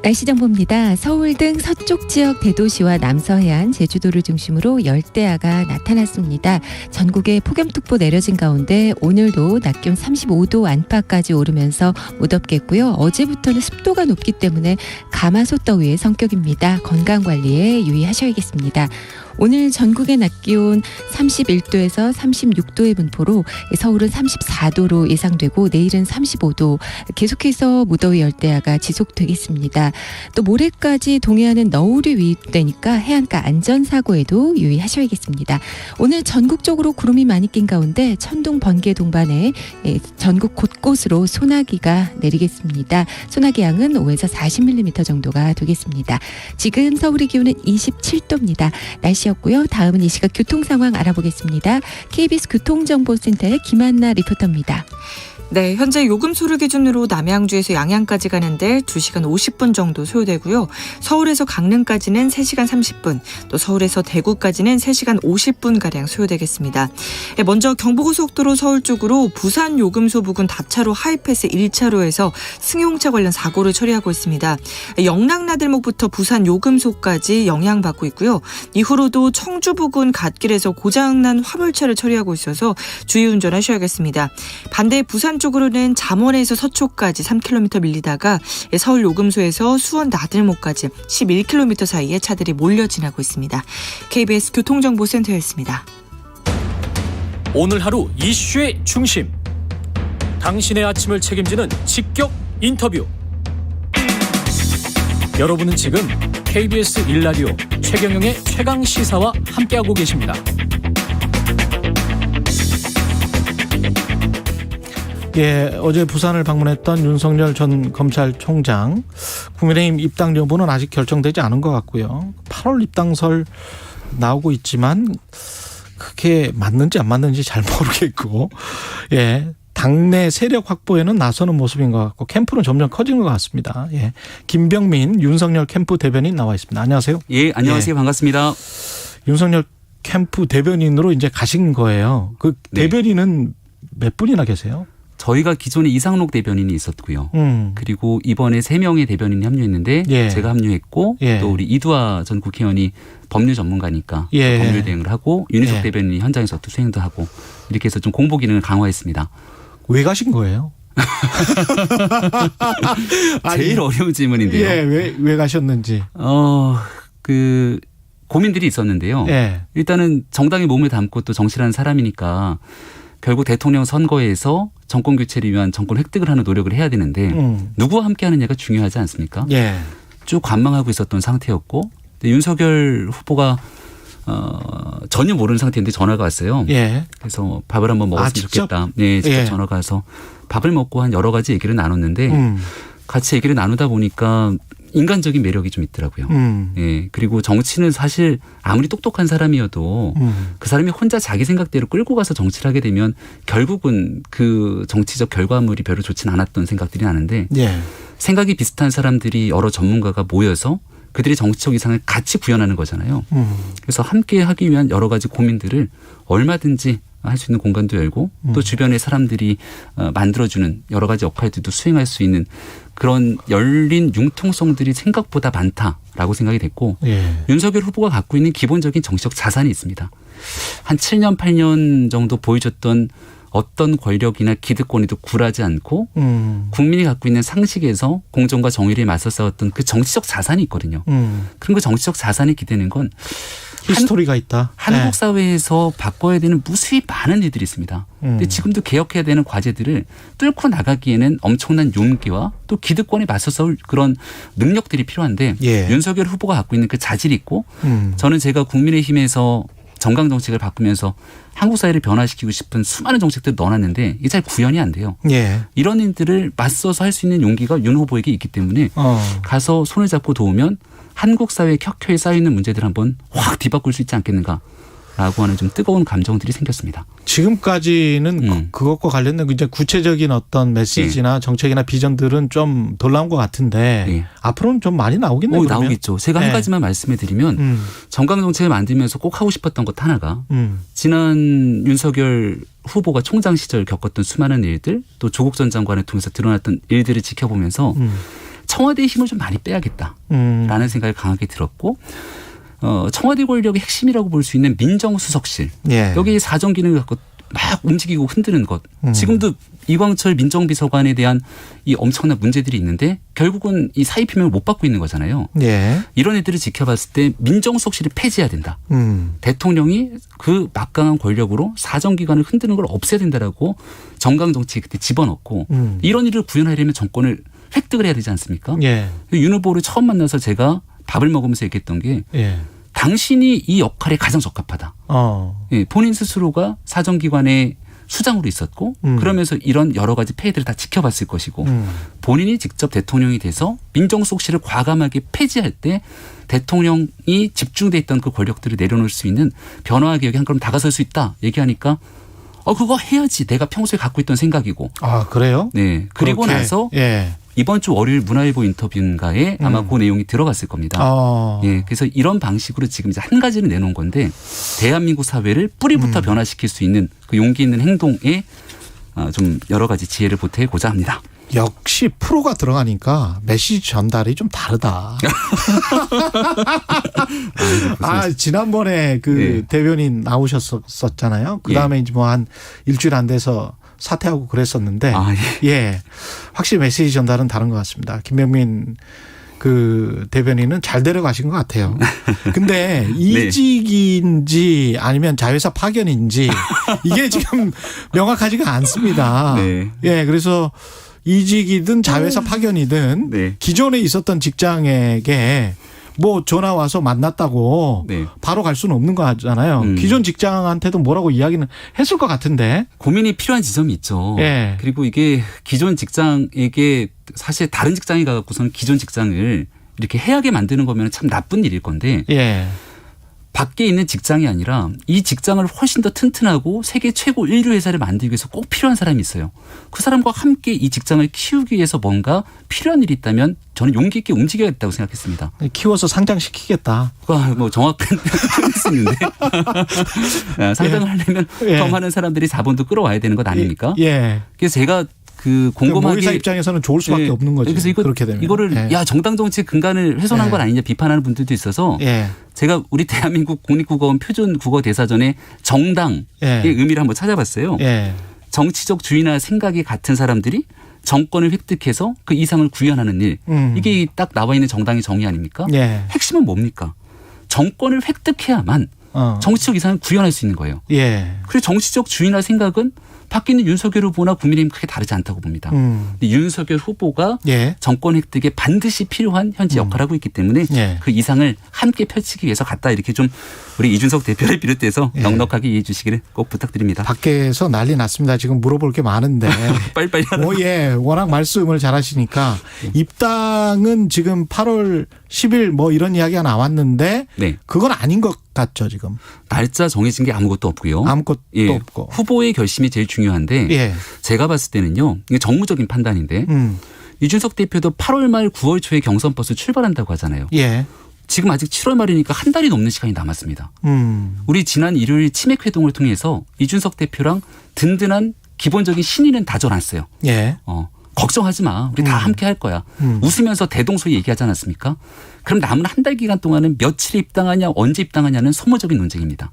날씨 정보입니다. 서울 등 서쪽 지역 대도시와 남서해안, 제주도를 중심으로 열대야가 나타났습니다. 전국에 폭염특보 내려진 가운데 오늘도 낮 기온 35도 안팎까지 오르면서 무덥겠고요. 어제부터는 습도가 높기 때문에 가마솥 더위의 성격입니다. 건강관리에 유의하셔야겠습니다. 오늘 전국의 낮 기온 31도에서 36도의 분포로 서울은 34도로 예상되고 내일은 35도, 계속해서 무더위 열대야가 지속되겠습니다. 또 모레까지 동해안은 너울이 위입되니까 해안가 안전사고에도 유의하셔야겠습니다. 오늘 전국적으로 구름이 많이 낀 가운데 천둥, 번개 동반에 전국 곳곳으로 소나기가 내리겠습니다. 소나기 양은 5에서 40mm 정도가 되겠습니다. 지금 서울의 기온은 27도입니다. 날씨였고요. 다음은 이 시각 교통 상황 알아보겠습니다. KBS 교통정보센터의 김한나 리포터입니다. 네, 현재 요금소를 기준으로 남양주에서 양양까지 가는데 2시간 50분 정도 소요되고요. 서울에서 강릉까지는 3시간 30분, 또 서울에서 대구까지는 3시간 50분가량 소요되겠습니다. 먼저 경부고속도로 서울 쪽으로 부산 요금소 부근 다차로 하이패스 1차로에서 승용차 관련 사고를 처리하고 있습니다. 영락나들목부터 부산 요금소까지 영향받고 있고요. 이후로도 청주 부근 갓길에서 고장난 화물차를 처리하고 있어서 주의 운전하셔야겠습니다. 반대 부산 쪽으로는 잠원에서 서초까지 3km 밀리다가 서울 요금소에서 수원 나들목까지 11km 사이에 차들이 몰려 지나고 있습니다. KBS 교통정보센터였습니다. 오늘 하루 이슈의 중심. 당신의 아침을 책임지는 직격 인터뷰. 여러분은 지금 KBS 1라디오 최경영의 최강시사와 함께하고 계십니다. 예, 어제 부산을 방문했던 윤석열 전 검찰총장, 국민의힘 입당 여부는 아직 결정되지 않은 것 같고요. 8월 입당설 나오고 있지만 그게 맞는지 안 맞는지 잘 모르겠고, 예, 당내 세력 확보에는 나서는 모습인 것 같고 캠프는 점점 커지는 것 같습니다. 예. 김병민 윤석열 캠프 대변인 나와 있습니다. 안녕하세요. 예, 안녕하세요. 반갑습니다. 윤석열 캠프 대변인으로 이제 가신 거예요. 그 네. 대변인은 몇 분이나 계세요? 저희가 기존에 이상록 대변인이 있었고요. 그리고 이번에 3명의 대변인이 합류했는데 예. 제가 합류했고 예. 또 우리 이두아 전 국회의원이 법률 전문가니까 예. 법률 대응을 하고 윤희석 예. 대변인이 현장에서 또 수행도 하고 이렇게 해서 좀 공보 기능을 강화했습니다. 왜 가신 거예요? 제일 어려운 질문인데요. 예, 왜 가셨는지. 그 고민들이 있었는데요. 예. 일단은 정당의 몸을 담고 또 정치라는 사람이니까 결국 대통령 선거에서 정권 교체를 위한 정권 획득을 하는 노력을 해야 되는데 누구와 함께 하느냐가 중요하지 않습니까? 예. 쭉 관망하고 있었던 상태였고 윤석열 후보가 전혀 모르는 상태인데 전화가 왔어요. 예. 그래서 밥을 한번 먹었으면 직접? 좋겠다. 네, 직접 예. 전화가 와서 밥을 먹고 한 여러 가지 얘기를 나눴는데 같이 얘기를 나누다 보니까 인간적인 매력이 좀 있더라고요. 예. 그리고 정치는 사실 아무리 똑똑한 사람이어도 그 사람이 혼자 자기 생각대로 끌고 가서 정치를 하게 되면 결국은 그 정치적 결과물이 별로 좋진 않았던 생각들이 나는데 예. 생각이 비슷한 사람들이 여러 전문가가 모여서 그들이 정치적 이상을 같이 구현하는 거잖아요. 그래서 함께 하기 위한 여러 가지 고민들을 얼마든지 할 수 있는 공간도 열고 또 주변의 사람들이 만들어주는 여러 가지 역할들도 수행할 수 있는 그런 열린 융통성들이 생각보다 많다라고 생각이 됐고 예. 윤석열 후보가 갖고 있는 기본적인 정치적 자산이 있습니다. 한 7년 8년 정도 보여줬던 어떤 권력이나 기득권에도 굴하지 않고 국민이 갖고 있는 상식에서 공정과 정의를 맞서 싸웠던 그 정치적 자산이 있거든요. 그럼 그 정치적 자산이 기대는 건 히스토리가 있다. 한국 네. 사회에서 바꿔야 되는 무수히 많은 일들이 있습니다. 근데 지금도 개혁해야 되는 과제들을 뚫고 나가기에는 엄청난 용기와 또 기득권에 맞서 싸울 그런 능력들이 필요한데 예. 윤석열 후보가 갖고 있는 그 자질이 있고 저는 제가 국민의힘에서 정강 정책을 바꾸면서 한국 사회를 변화시키고 싶은 수많은 정책들을 넣어놨는데 이게 잘 구현이 안 돼요. 예. 이런 일들을 맞서서 할 수 있는 용기가 윤 후보에게 있기 때문에 가서 손을 잡고 도우면 한국 사회에 켜켜이 쌓여있는 문제들을 한번 확 뒤바꿀 수 있지 않겠는가라고 하는 좀 뜨거운 감정들이 생겼습니다. 지금까지는 그것과 관련된 이제 구체적인 어떤 메시지나 정책이나 비전들은 좀 덜 나온 것 같은데 네. 앞으로는 좀 많이 나오겠네요. 나오겠죠. 제가 네. 한 가지만 말씀해 드리면 정강 정책을 만들면서 꼭 하고 싶었던 것 하나가 지난 윤석열 후보가 총장 시절 겪었던 수많은 일들 또 조국 전 장관을 통해서 드러났던 일들을 지켜보면서 청와대의 힘을 좀 많이 빼야겠다라는 생각이 강하게 들었고 청와대 권력의 핵심이라고 볼 수 있는 민정수석실 예. 여기 사정 기능을 갖고 막 움직이고 흔드는 것 지금도 이광철 민정비서관에 대한 이 엄청난 문제들이 있는데 결국은 이 사의 표명을 못 받고 있는 거잖아요. 예. 이런 애들을 지켜봤을 때 민정수석실을 폐지해야 된다. 대통령이 그 막강한 권력으로 사정기관을 흔드는 걸 없애야 된다라고 정강정책에 그때 집어넣고 이런 일을 구현하려면 정권을 획득을 해야 되지 않습니까? 예. 윤 후보를 처음 만나서 제가 밥을 먹으면서 얘기했던 게 예. 당신이 이 역할에 가장 적합하다. 예, 본인 스스로가 사정기관의 수장으로 있었고 그러면서 이런 여러 가지 폐해들을 다 지켜봤을 것이고 본인이 직접 대통령이 돼서 민정수석실을 과감하게 폐지할 때 대통령이 집중돼 있던 그 권력들을 내려놓을 수 있는 변화와 개혁에 한 걸음 다가설 수 있다 얘기하니까 그거 해야지 내가 평소에 갖고 있던 생각이고. 아 그래요? 네. 그리고 그렇게, 나서 예. 이번 주 월요일 문화일보 인터뷰인가에 아마 그 내용이 들어갔을 겁니다. 예, 그래서 이런 방식으로 지금 이제 한 가지를 내놓은 건데 대한민국 사회를 뿌리부터 변화시킬 수 있는 그 용기 있는 행동에 좀 여러 가지 지혜를 보태고자 합니다. 역시 프로가 들어가니까 메시지 전달이 좀 다르다. 지난번에 그 네. 대변인 나오셨었잖아요. 그 다음에 이제 뭐 한 일주일 안 돼서 사퇴하고 그랬었는데, 예. 확실히 메시지 전달은 다른 것 같습니다. 김병민 그 대변인은 잘 데려가신 것 같아요. 근데 이직인지 아니면 자회사 파견인지 이게 지금 명확하지가 않습니다. 네. 예, 그래서 이직이든 자회사 파견이든 네. 기존에 있었던 직장에게 뭐 전화 와서 만났다고 네. 바로 갈 수는 없는 거잖아요. 기존 직장한테도 뭐라고 이야기는 했을 것 같은데. 고민이 필요한 지점이 있죠. 예. 그리고 이게 기존 직장에게 사실 다른 직장에 가갖고서는 기존 직장을 이렇게 해하게 만드는 거면 참 나쁜 일일 건데 예. 밖에 있는 직장이 아니라 이 직장을 훨씬 더 튼튼하고 세계 최고 인류 회사를 만들기 위해서 꼭 필요한 사람이 있어요. 그 사람과 함께 이 직장을 키우기 위해서 뭔가 필요한 일이 있다면 저는 용기 있게 움직여야겠다고 생각했습니다. 키워서 상장시키겠다. 뭐 정확한 표현일 수 있는데 상장을 하려면 더 많은 사람들이 자본도 끌어와야 되는 것 아닙니까? 그래서 제가 곰곰하게 모의사 입장에서는 좋을 수밖에 없는 거죠. 그래서 그렇게 되면 이거를 정당 정치의 근간을 훼손한 건 아니냐 비판하는 분들도 있어서 제가 우리 대한민국 국립국어원 표준국어대사전에 정당의 의미를 한번 찾아봤어요. 정치적 주의나 생각이 같은 사람들이 정권을 획득해서 그 이상을 구현하는 일. 이게 딱 나와 있는 정당의 정의 아닙니까? 핵심은 뭡니까? 정권을 획득해야만 정치적 이상을 구현할 수 있는 거예요. 그리고 정치적 주의나 생각은 밖에 있는 윤석열 후보나 국민의힘 크게 다르지 않다고 봅니다. 근데 윤석열 후보가 정권 획득에 반드시 필요한 현재 역할을 하고 있기 때문에 그 이상을 함께 펼치기 위해서 갔다 이렇게 좀 우리 이준석 대표를 비롯해서 넉넉하게 이해해 주시기를 꼭 부탁드립니다. 밖에서 난리 났습니다. 지금 물어볼 게 많은데. 빨리빨리 하라. 워낙 말씀을 잘하시니까 입당은 지금 8월 10일 뭐 이런 이야기가 나왔는데 그건 아닌 것 같죠 지금. 날짜 정해진 게 아무것도 없고요. 아무것도 없고. 후보의 결심이 제일 중요한데 제가 봤을 때는요. 이게 정무적인 판단인데 이준석 대표도 8월 말 9월 초에 경선 버스 출발한다고 하잖아요. 지금 아직 7월 말이니까 한 달이 넘는 시간이 남았습니다. 우리 지난 일요일 치맥 회동을 통해서 이준석 대표랑 든든한 기본적인 신의는 다져놨어요. 걱정하지 마. 우리 다 함께 할 거야. 웃으면서 대동소이 얘기하지 않았습니까? 그럼 남은 한 달 기간 동안은 며칠에 입당하냐 언제 입당하냐는 소모적인 논쟁입니다.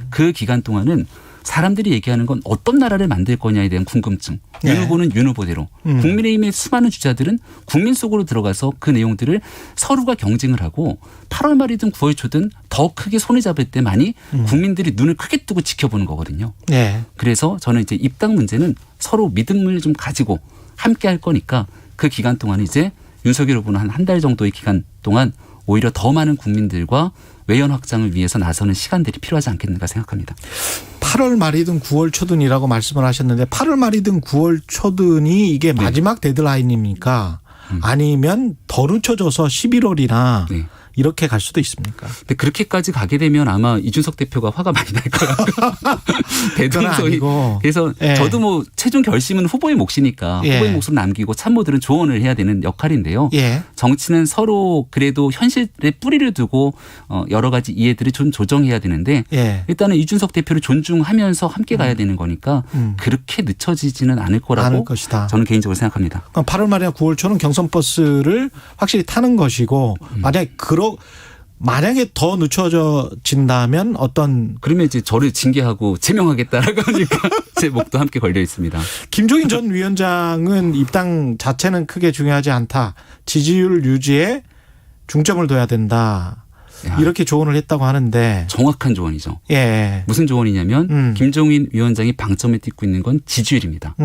그 기간 동안은 사람들이 얘기하는 건 어떤 나라를 만들 거냐에 대한 궁금증. 윤 후보는 윤 후보대로. 국민의힘의 수많은 주자들은 국민 속으로 들어가서 그 내용들을 서로가 경쟁을 하고 8월 말이든 9월 초든 더 크게 손에 잡을 때만이 국민들이 눈을 크게 뜨고 지켜보는 거거든요. 그래서 저는 이제 입당 문제는 서로 믿음을 좀 가지고 함께 할 거니까 그 기간 동안 이제 윤석열 후보는 한 달 정도의 기간 동안 오히려 더 많은 국민들과 외연 확장을 위해서 나서는 시간들이 필요하지 않겠는가 생각합니다. 8월 말이든 9월 초든이라고 말씀을 하셨는데 8월 말이든 9월 초든이 이게 마지막 데드라인입니까? 아니면 더 늦춰져서 11월이나 이렇게 갈 수도 있습니까? 근데 그렇게까지 가게 되면 아마 이준석 대표가 화가 많이 날 거예요. 대동소이. 그래서 저도 뭐 최종 결심은 후보의 몫이니까 후보의 몫으로 남기고 참모들은 조언을 해야 되는 역할인데요. 정치는 서로 그래도 현실에 뿌리를 두고 여러 가지 이해들을 좀 조정해야 되는데 일단은 이준석 대표를 존중하면서 함께 가야 되는 거니까 그렇게 늦춰지지는 않을 거라고 저는 개인적으로 생각합니다. 그럼 8월 말이나 9월 초는 경선 버스를 확실히 타는 것이고 만약에 더 늦춰진다면 그러면 이제 저를 징계하고 제명하겠다라고 하니까 제 목도 함께 걸려 있습니다. 김종인 전 위원장은 입당 자체는 크게 중요하지 않다. 지지율 유지에 중점을 둬야 된다. 이렇게 조언을 했다고 하는데. 정확한 조언이죠. 무슨 조언이냐면 김종인 위원장이 방점에 찍고 있는 건 지지율입니다.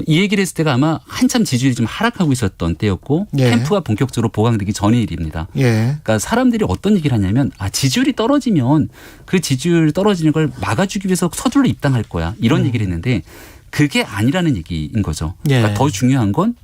이 얘기를 했을 때가 아마 한참 지지율이 좀 하락하고 있었던 때였고 캠프가 본격적으로 보강되기 전의 일입니다. 그러니까 사람들이 어떤 얘기를 하냐면 지지율이 떨어지면 그 지지율 떨어지는 걸 막아주기 위해서 서둘러 입당할 거야. 이런 얘기를 했는데 그게 아니라는 얘기인 거죠. 그러니까 더 중요한 건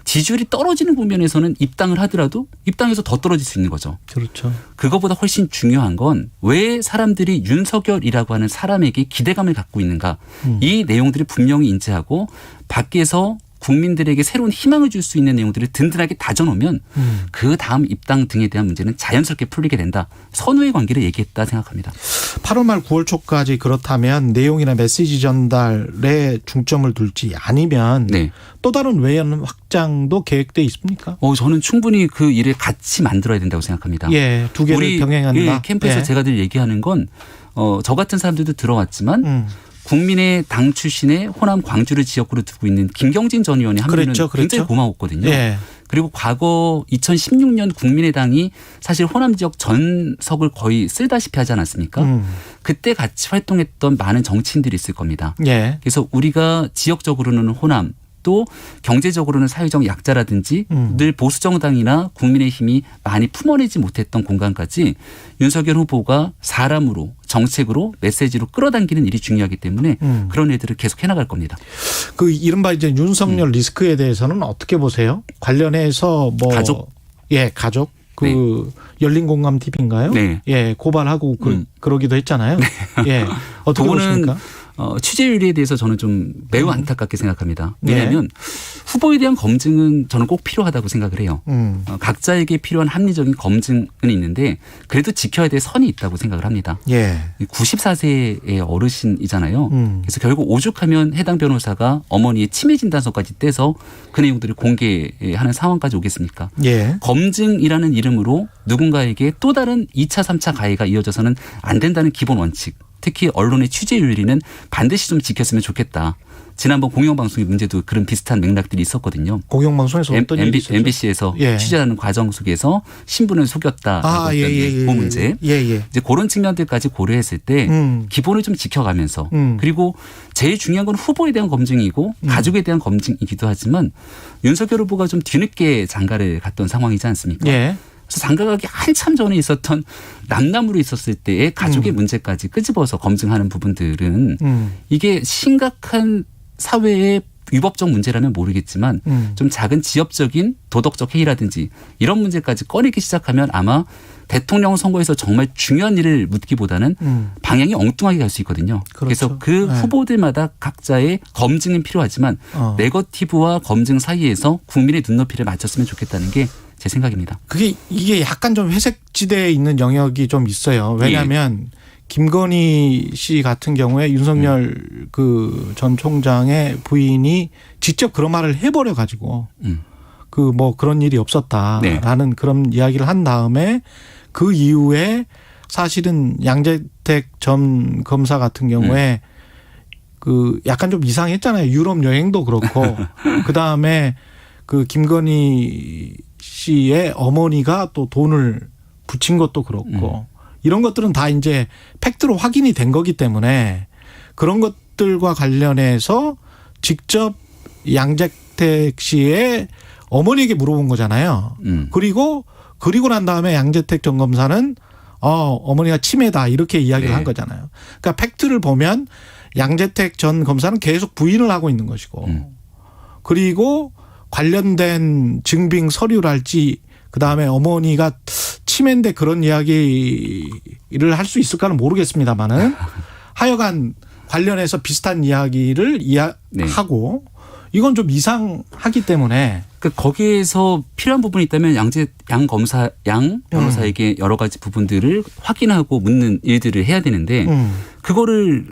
지지율이 떨어지는 국면에서는 입당을 하더라도 입당해서 더 떨어질 수 있는 거죠. 그렇죠. 그거보다 훨씬 중요한 건 왜 사람들이 윤석열이라고 하는 사람에게 기대감을 갖고 있는가. 이 내용들을 분명히 인지하고 밖에서 국민들에게 새로운 희망을 줄 수 있는 내용들을 든든하게 다져놓으면 그 다음 입당 등에 대한 문제는 자연스럽게 풀리게 된다. 선후의 관계를 얘기했다 생각합니다. 8월 말 9월 초까지 그렇다면 내용이나 메시지 전달에 중점을 둘지 아니면 또 다른 외연 확장도 계획돼 있습니까? 저는 충분히 그 일을 같이 만들어야 된다고 생각합니다. 두 개를 병행한다. 캠프에서 제가 늘 얘기하는 건 저 같은 사람들도 들어왔지만 국민의 당 출신의 호남 광주를 지역구로 두고 있는 김경진 전 의원이 하면은 굉장히 고마웠거든요. 그리고 과거 2016년 국민의당이 사실 호남 지역 전석을 거의 쓰다시피 하지 않았습니까? 그때 같이 활동했던 많은 정치인들이 있을 겁니다. 그래서 우리가 지역적으로는 호남 또 경제적으로는 사회적 약자라든지 늘 보수 정당이나 국민의힘이 많이 품어내지 못했던 공간까지 윤석열 후보가 사람으로 정책으로 메시지로 끌어당기는 일이 중요하기 때문에 그런 일들을 계속 해나갈 겁니다. 그 이른바 이제 윤석열 리스크에 대해서는 어떻게 보세요? 관련해서 뭐 가족? 가족? 그 열린 공감 TV인가요? 네. 예, 고발하고 그러기도 했잖아요. 네. 예, 어떻게 보십니까? 취재율에 대해서 저는 좀 매우 안타깝게 생각합니다. 왜냐하면 후보에 대한 검증은 저는 꼭 필요하다고 생각을 해요. 각자에게 필요한 합리적인 검증은 있는데 그래도 지켜야 될 선이 있다고 생각을 합니다. 예. 94세의 어르신이잖아요. 그래서 결국 오죽하면 해당 변호사가 어머니의 치매 진단서까지 떼서 그 내용들을 공개하는 상황까지 오겠습니까? 예. 검증이라는 이름으로 누군가에게 또 다른 2차, 3차 가해가 이어져서는 안 된다는 기본 원칙. 특히 언론의 취재윤리는 반드시 좀 지켰으면 좋겠다. 지난번 공영방송의 문제도 그런 비슷한 맥락들이 있었거든요. 공영방송에서 어떤 일이 있었죠? MBC에서 취재하는 과정 속에서 신분을 속였다. 그 문제. 이제 그런 측면들까지 고려했을 때 기본을 좀 지켜가면서 그리고 제일 중요한 건 후보에 대한 검증이고 가족에 대한 검증이기도 하지만 윤석열 후보가 좀 뒤늦게 장가를 갔던 상황이지 않습니까? 예. 그래서 장가가기 한참 전에 있었던 남남으로 있었을 때의 가족의 문제까지 끄집어서 검증하는 부분들은 이게 심각한 사회의 위법적 문제라면 모르겠지만 좀 작은 지엽적인 도덕적 해이라든지 이런 문제까지 꺼내기 시작하면 아마 대통령 선거에서 정말 중요한 일을 묻기보다는 방향이 엉뚱하게 갈 수 있거든요. 그렇죠. 그래서 그 후보들마다 각자의 검증은 필요하지만 네거티브와 검증 사이에서 국민의 눈높이를 맞췄으면 좋겠다는 게 제 생각입니다. 이게 약간 좀 회색지대에 있는 영역이 좀 있어요. 왜냐하면 김건희 씨 같은 경우에 윤석열 그 전 총장의 부인이 직접 그런 말을 해버려 가지고 그 뭐 그런 일이 없었다라는 그런 이야기를 한 다음에 그 이후에 사실은 양재택 전 검사 같은 경우에 그 약간 좀 이상했잖아요. 유럽 여행도 그렇고 그 다음에 그 김건희 씨의 어머니가 또 돈을 붙인 것도 그렇고 이런 것들은 다 이제 팩트로 확인이 된 거기 때문에 그런 것들과 관련해서 직접 양재택 씨의 어머니에게 물어본 거잖아요. 그리고 난 다음에 양재택 전 검사는 어머니가 치매다 이렇게 이야기를 한 거잖아요. 그러니까 팩트를 보면 양재택 전 검사는 계속 부인을 하고 있는 것이고 그리고 관련된 증빙 서류랄지 그다음에 어머니가 치매인데 그런 이야기를 할 수 있을까는 모르겠습니다만은 하여간 관련해서 비슷한 이야기를 하고 이건 좀 이상하기 때문에 그러니까 거기에서 필요한 부분이 있다면 양 변호사에게 여러 가지 부분들을 확인하고 묻는 일들을 해야 되는데 그거를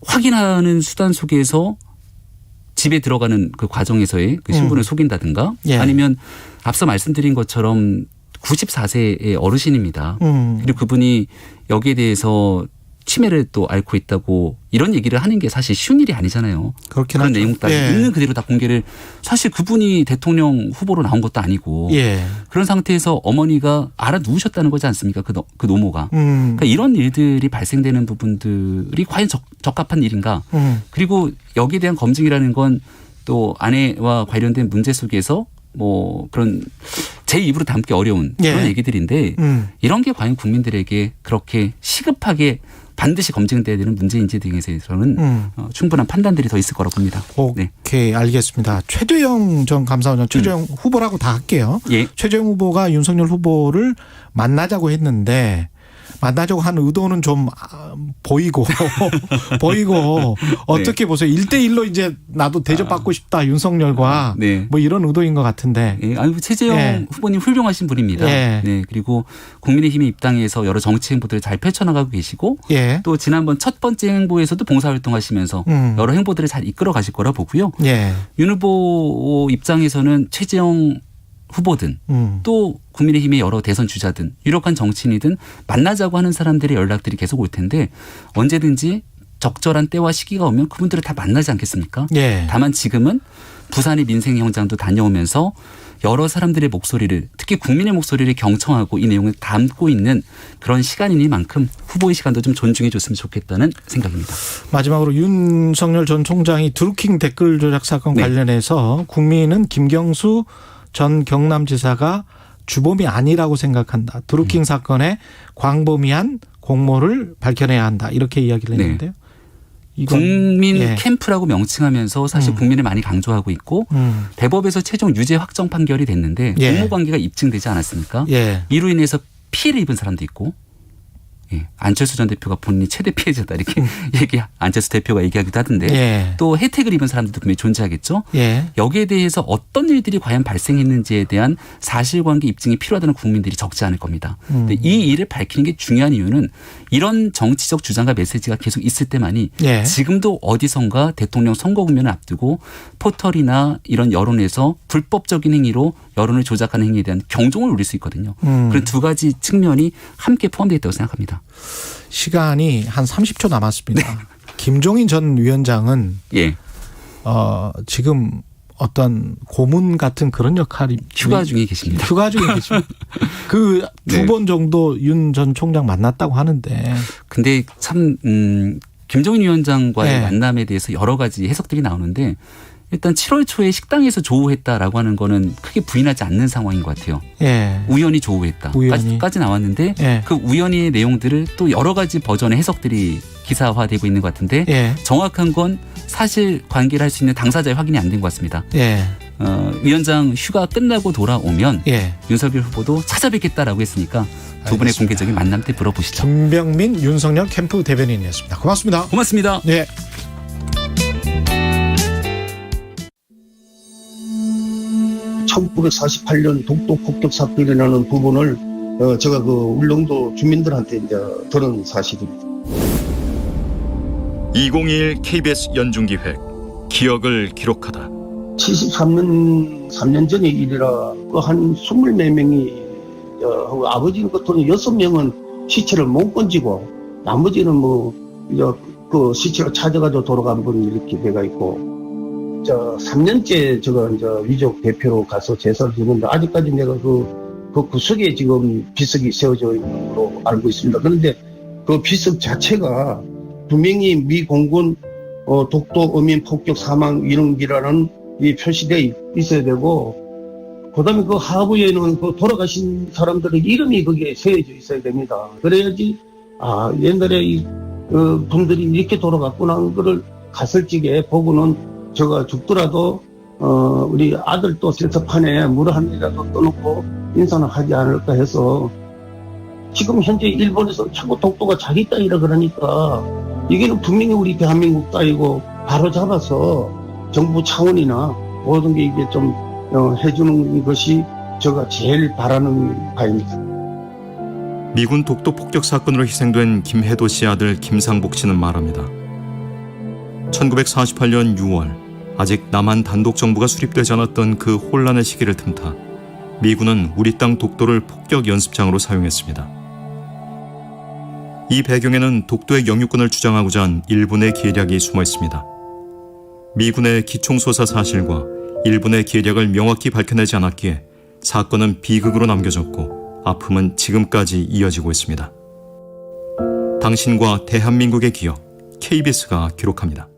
확인하는 수단 속에서 집에 들어가는 그 과정에서의 그 신분을 속인다든가 아니면 앞서 말씀드린 것처럼 94세의 어르신입니다. 그리고 그분이 여기에 대해서 치매를 또 앓고 있다고 이런 얘기를 하는 게 사실 쉬운 일이 아니잖아요. 그런 내용까지 있는 그대로 다 공개를 사실 그분이 대통령 후보로 나온 것도 아니고 그런 상태에서 어머니가 알아 누우셨다는 거지 않습니까? 그 노모가. 그러니까 이런 일들이 발생되는 부분들이 과연 적합한 일인가. 그리고 여기에 대한 검증이라는 건 또 아내와 관련된 문제 속에서 뭐 그런 제 입으로 담기 어려운 그런 얘기들인데 이런 게 과연 국민들에게 그렇게 시급하게 반드시 검증돼야 되는 문제인지 등에 대해서는 충분한 판단들이 더 있을 거라고 봅니다. 오케이, 알겠습니다. 최재형 전 감사원 최재형 후보라고 다 할게요. 최재형 후보가 윤석열 후보를 만나자고 했는데 만나자고 한 의도는 좀 보이고 어떻게 보세요? 1대1로 이제 나도 대접받고 싶다 윤석열과 뭐 이런 의도인 것 같은데. 최재형 후보님 훌륭하신 분입니다. 그리고 국민의힘의 입당에서 여러 정치 행보들을 잘 펼쳐나가고 계시고 또 지난번 첫 번째 행보에서도 봉사활동하시면서 여러 행보들을 잘 이끌어 가실 거라 보고요. 윤 후보 입장에서는 최재형 후보든 또 국민의힘의 여러 대선 주자든 유력한 정치인이든 만나자고 하는 사람들의 연락들이 계속 올 텐데 언제든지 적절한 때와 시기가 오면 그분들을 다 만나지 않겠습니까? 다만 지금은 부산의 민생 현장도 다녀오면서 여러 사람들의 목소리를 특히 국민의 목소리를 경청하고 이 내용을 담고 있는 그런 시간이니만큼 후보의 시간도 좀 존중해 줬으면 좋겠다는 생각입니다. 마지막으로 윤석열 전 총장이 드루킹 댓글 조작 사건 관련해서 국민은 김경수 전 경남지사가 주범이 아니라고 생각한다. 드루킹 사건에 광범위한 공모를 밝혀내야 한다. 이렇게 이야기를 했는데요. 국민 예. 캠프라고 명칭하면서 사실 국민을 많이 강조하고 있고 대법에서 최종 유죄 확정 판결이 됐는데 예. 공모관계가 입증되지 않았습니까? 예. 이로 인해서 피해를 입은 사람도 있고 예. 안철수 전 대표가 본인이 최대 피해자다 이렇게 안철수 대표가 얘기하기도 하던데 예. 또 혜택을 입은 사람들도 분명히 존재하겠죠. 예. 여기에 대해서 어떤 일들이 과연 발생했는지에 대한 사실관계 입증이 필요하다는 국민들이 적지 않을 겁니다. 근데 이 일을 밝히는 게 중요한 이유는 이런 정치적 주장과 메시지가 계속 있을 때만이 예. 지금도 어디선가 대통령 선거 국면을 앞두고 포털이나 이런 여론에서 불법적인 행위로 여론을 조작하는 행위에 대한 경종을 울릴 수 있거든요. 그런 두 가지 측면이 함께 포함되어 있다고 생각합니다. 시간이 한 30초 남았습니다. 네. 김종인 전 위원장은 예. 지금 어떤 고문 같은 그런 역할이 휴가 중에 계십니다. 휴가 중에 계십니다. 그 두 번 정도 윤 전 총장 만났다고 하는데. 근데 참 김종인 위원장과의 네. 만남에 대해서 여러 가지 해석들이 나오는데 일단 7월 초에 식당에서 조우했다라고 하는 거는 크게 부인하지 않는 상황인 것 같아요. 예. 우연히 조우했다까지 나왔는데 예. 그 우연히의 내용들을 또 여러 가지 버전의 해석들이 기사화되고 있는 것 같은데 예. 정확한 건 사실 관계를 할 수 있는 당사자의 확인이 안 된 것 같습니다. 예. 위원장 휴가 끝나고 돌아오면 예. 윤석열 후보도 찾아뵙겠다라고 했으니까 두 분의 공개적인 만남 때 물어보시죠. 김병민 윤석열 캠프 대변인이었습니다. 고맙습니다. 고맙습니다. 네. (1948년) 독도 폭격 사건이라는 부분을 제가 그 울릉도 주민들한테 이제 들은 사실입니다. 2021 KBS 연중기획 기억을 기록하다. 73년 3년 전의 일이라 그 한 24명이 아버지는 같은 6명은 시체를 못 건지고 나머지는 그 시체를 찾아가지고 돌아간 분 이렇게 돼가 있고 3년째 제가 이제 위족 대표로 가서 제사를 지는데 아직까지 내가 그 구석에 지금 비석이 세워져 있는 걸로 알고 있습니다. 그런데 그 비석 자체가 분명히 미 공군 독도 어민 폭격 사망 위령기라는 이 표시되어 있어야 되고 그다음에 그 하부에는 그 돌아가신 사람들의 이름이 거기에 세워져 있어야 됩니다. 그래야지 옛날에 이 분들이 이렇게 돌아갔구나 하는 거를 가설지게 보고는 제가 죽더라도 우리 아들도 센터판에 물 한 이라도 떠놓고 인사는 하지 않을까 해서 지금 현재 일본에서 자꾸 독도가 자기 땅이라 그러니까 이게는 분명히 우리 대한민국 땅이고 바로 잡아서 정부 차원이나 모든 게 이게 좀 해주는 것이 제가 제일 바라는 바입니다. 미군 독도 폭격 사건으로 희생된 김해도 씨 아들 김상복 씨는 말합니다. 1948년 6월 아직 남한 단독 정부가 수립되지 않았던 그 혼란의 시기를 틈타 미군은 우리 땅 독도를 폭격 연습장으로 사용했습니다. 이 배경에는 독도의 영유권을 주장하고자 한 일본의 계략이 숨어 있습니다. 미군의 기총소사 사실과 일본의 계략을 명확히 밝혀내지 않았기에 사건은 비극으로 남겨졌고 아픔은 지금까지 이어지고 있습니다. 당신과 대한민국의 기억, KBS가 기록합니다.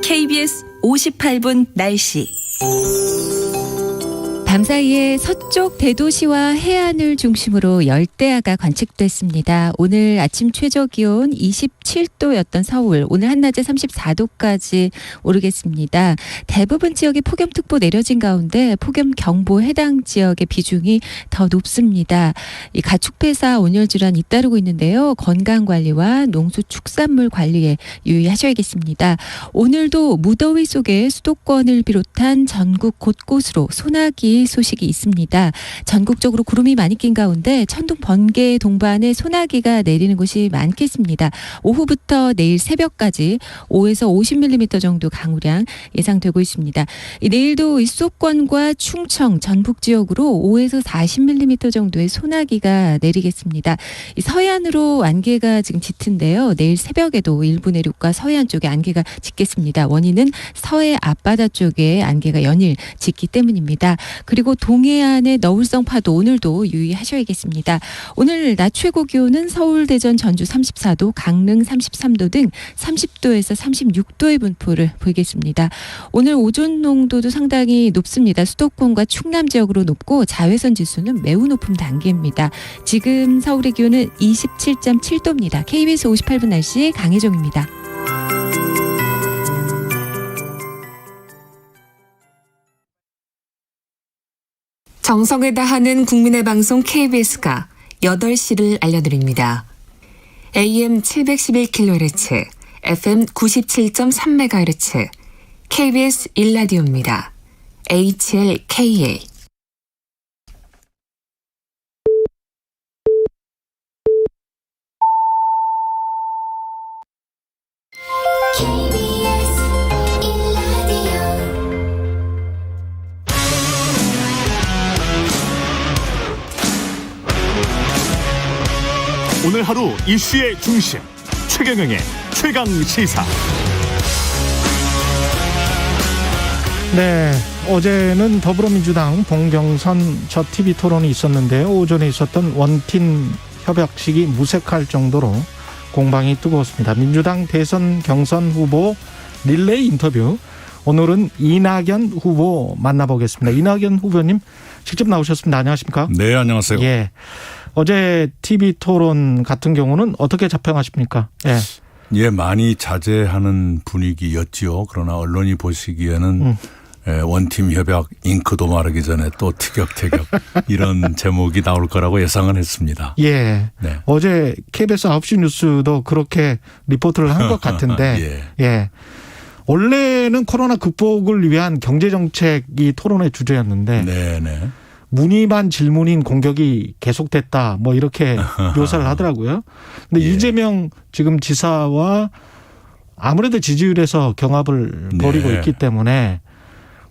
KBS 58분 날씨. 밤사이에 서쪽 대도시와 해안을 중심으로 열대야가 관측됐습니다. 오늘 아침 최저 기온 27도였던 서울, 오늘 한낮에 34도까지 오르겠습니다. 대부분 지역에 폭염특보 내려진 가운데 폭염경보 해당 지역의 비중이 더 높습니다. 이 가축폐사 온열질환 잇따르고 있는데요. 건강관리와 농수축산물 관리에 유의하셔야겠습니다. 오늘도 무더위 속에 수도권을 비롯한 전국 곳곳으로 소나기 소식이 있습니다. 전국적으로 구름이 많이 낀 가운데 천둥, 번개 동반의 소나기가 내리는 곳이 많겠습니다. 오후부터 내일 새벽까지 5에서 50mm 정도 강우량 예상되고 있습니다. 내일도 이 수도권과 충청, 전북 지역으로 5에서 40mm 정도의 소나기가 내리겠습니다. 이 서해안으로 안개가 지금 짙은데요. 내일 새벽에도 일부 내륙과 서해안 쪽에 안개가 짙겠습니다. 원인은 서해 앞바다 쪽에 안개가 연일 짙기 때문입니다. 그리고 동해안의 너울성 파도 오늘도 유의하셔야겠습니다. 오늘 낮 최고 기온은 서울, 대전, 전주 34도, 강릉 33도 등 30도에서 36도의 분포를 보이겠습니다. 오늘 오존 농도도 상당히 높습니다. 수도권과 충남 지역으로 높고 자외선 지수는 매우 높은 단계입니다. 지금 서울의 기온은 27.7도입니다. KBS 58분 날씨 강혜정입니다. 정성을 다하는 국민의 방송 KBS가 8시를 알려드립니다. AM 711kHz, FM 97.3MHz, KBS 1라디오입니다. HLKA. 오늘 하루 이슈의 중심 최경영의 최강 시사. 네, 어제는 더불어민주당 봉경선 첫 TV 토론이 있었는데요. 오전에 있었던 원팀 협약식이 무색할 정도로 공방이 뜨거웠습니다. 민주당 대선 경선 후보 릴레이 인터뷰. 오늘은 이낙연 후보 만나보겠습니다. 이낙연 후보님 직접 나오셨습니다. 안녕하십니까? 네, 안녕하세요. 예. 어제 TV 토론 같은 경우는 어떻게 자평하십니까? 예. 예, 많이 자제하는 분위기였지요. 그러나 언론이 보시기에는 원팀 협약 잉크도 마르기 전에 또 티격태격 이런 제목이 나올 거라고 예상은 했습니다. 예. 네. 어제 KBS 9시 뉴스도 그렇게 리포트를 한 것 같은데. 예. 예. 원래는 코로나 극복을 위한 경제정책이 토론의 주제였는데. 네네. 무늬만 질문인 공격이 계속됐다. 뭐 이렇게 묘사를 하더라고요. 근데 예. 이재명 지금 지사와 아무래도 지지율에서 경합을 벌이고 네. 있기 때문에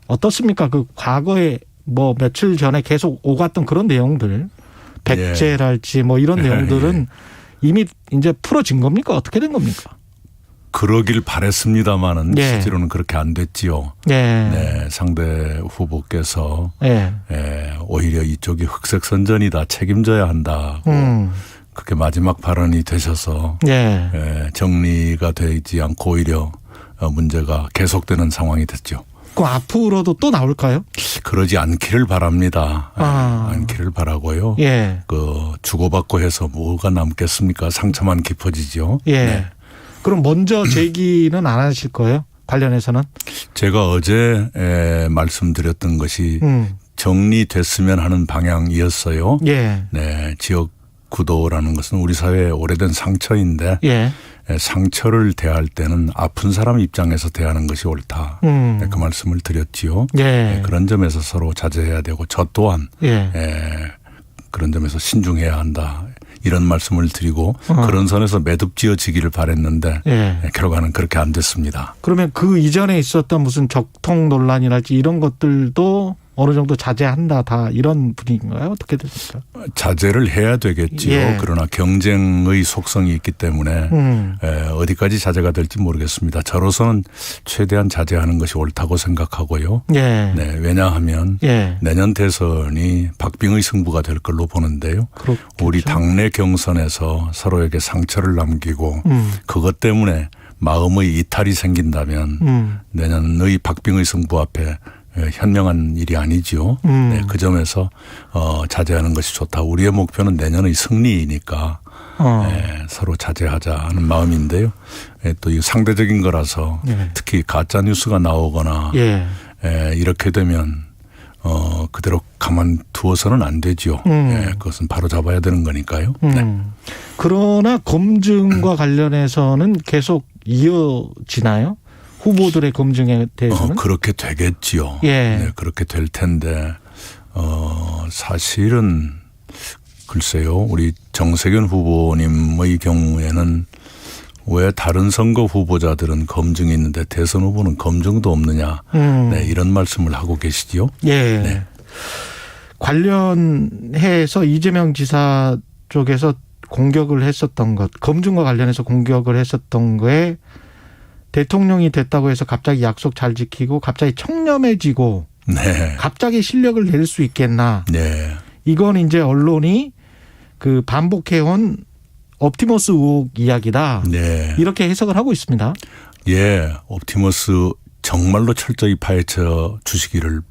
어떻습니까? 그 과거에 뭐 며칠 전에 계속 오갔던 그런 내용들, 백제랄지 뭐 이런 내용들은 이미 이제 풀어진 겁니까? 어떻게 된 겁니까? 그러길 바랬습니다마는 예. 실제로는 그렇게 안 됐지요. 예. 네, 상대 후보께서 예. 오히려 이쪽이 흑색 선전이다, 책임져야 한다. 그게 마지막 발언이 되셔서 정리가 되지 않고 오히려 문제가 계속되는 상황이 됐죠. 그 앞으로도 또 나올까요? 그러지 않기를 바랍니다. 않기를 바라고요. 예. 그 주고받고 해서 뭐가 남겠습니까? 상처만 깊어지죠. 예. 네. 그럼 먼저 제기는 안 하실 거예요? 관련해서는? 제가 어제 말씀드렸던 것이 정리됐으면 하는 방향이었어요. 예. 네, 지역 구도라는 것은 우리 사회의 오래된 상처인데 예. 상처를 대할 때는 아픈 사람 입장에서 대하는 것이 옳다. 네, 그 말씀을 드렸지요. 예. 네, 그런 점에서 서로 자제해야 되고 저 또한 그런 점에서 신중해야 한다. 이런 말씀을 드리고 그런 선에서 매듭지어지기를 바랬는데 결과는 그렇게 안 됐습니다. 그러면 그 이전에 있었던 무슨 적통 논란이랄지 이런 것들도 어느 정도 자제한다 다 이런 분위기인가요? 어떻게 됩니까? 자제를 해야 되겠지요. 예. 그러나 경쟁의 속성이 있기 때문에 어디까지 자제가 될지 모르겠습니다. 저로서는 최대한 자제하는 것이 옳다고 생각하고요. 예. 네, 왜냐하면 내년 대선이 박빙의 승부가 될 걸로 보는데요. 그렇겠죠. 우리 당내 경선에서 서로에게 상처를 남기고 그것 때문에 마음의 이탈이 생긴다면 내년의 박빙의 승부 앞에 현명한 일이 아니지요. 네, 그 점에서 자제하는 것이 좋다. 우리의 목표는 내년의 승리이니까 서로 자제하자 하는 마음인데요. 또 이 상대적인 거라서 특히 가짜 뉴스가 나오거나 이렇게 되면 그대로 가만두어서는 안 되죠. 그것은 바로 잡아야 되는 거니까요. 네. 그러나 검증과 관련해서는 계속 이어지나요? 후보들의 검증에 대해서는? 그렇게 되겠지요. 네, 그렇게 될 텐데 사실은 글쎄요. 우리 정세균 후보님의 경우에는 왜 다른 선거 후보자들은 검증이 있는데 대선 후보는 검증도 없느냐. 네, 이런 말씀을 하고 계시지요. 예. 네. 관련해서 이재명 지사 쪽에서 공격을 했었던 것, 검증과 관련해서 공격을 했었던 거에 대통령이 됐다고 해서 갑자기 약속 잘 지키고 갑자기 청렴해지고 네. 갑자기 실력을 낼 수 있겠나. 네. 이건 이제 언론이 그 반복해온 옵티머스 의혹 이야기다. 네. 이렇게 해석을 하고 있습니다. 예, 옵티머스 정말로 철저히 파헤쳐 주시기를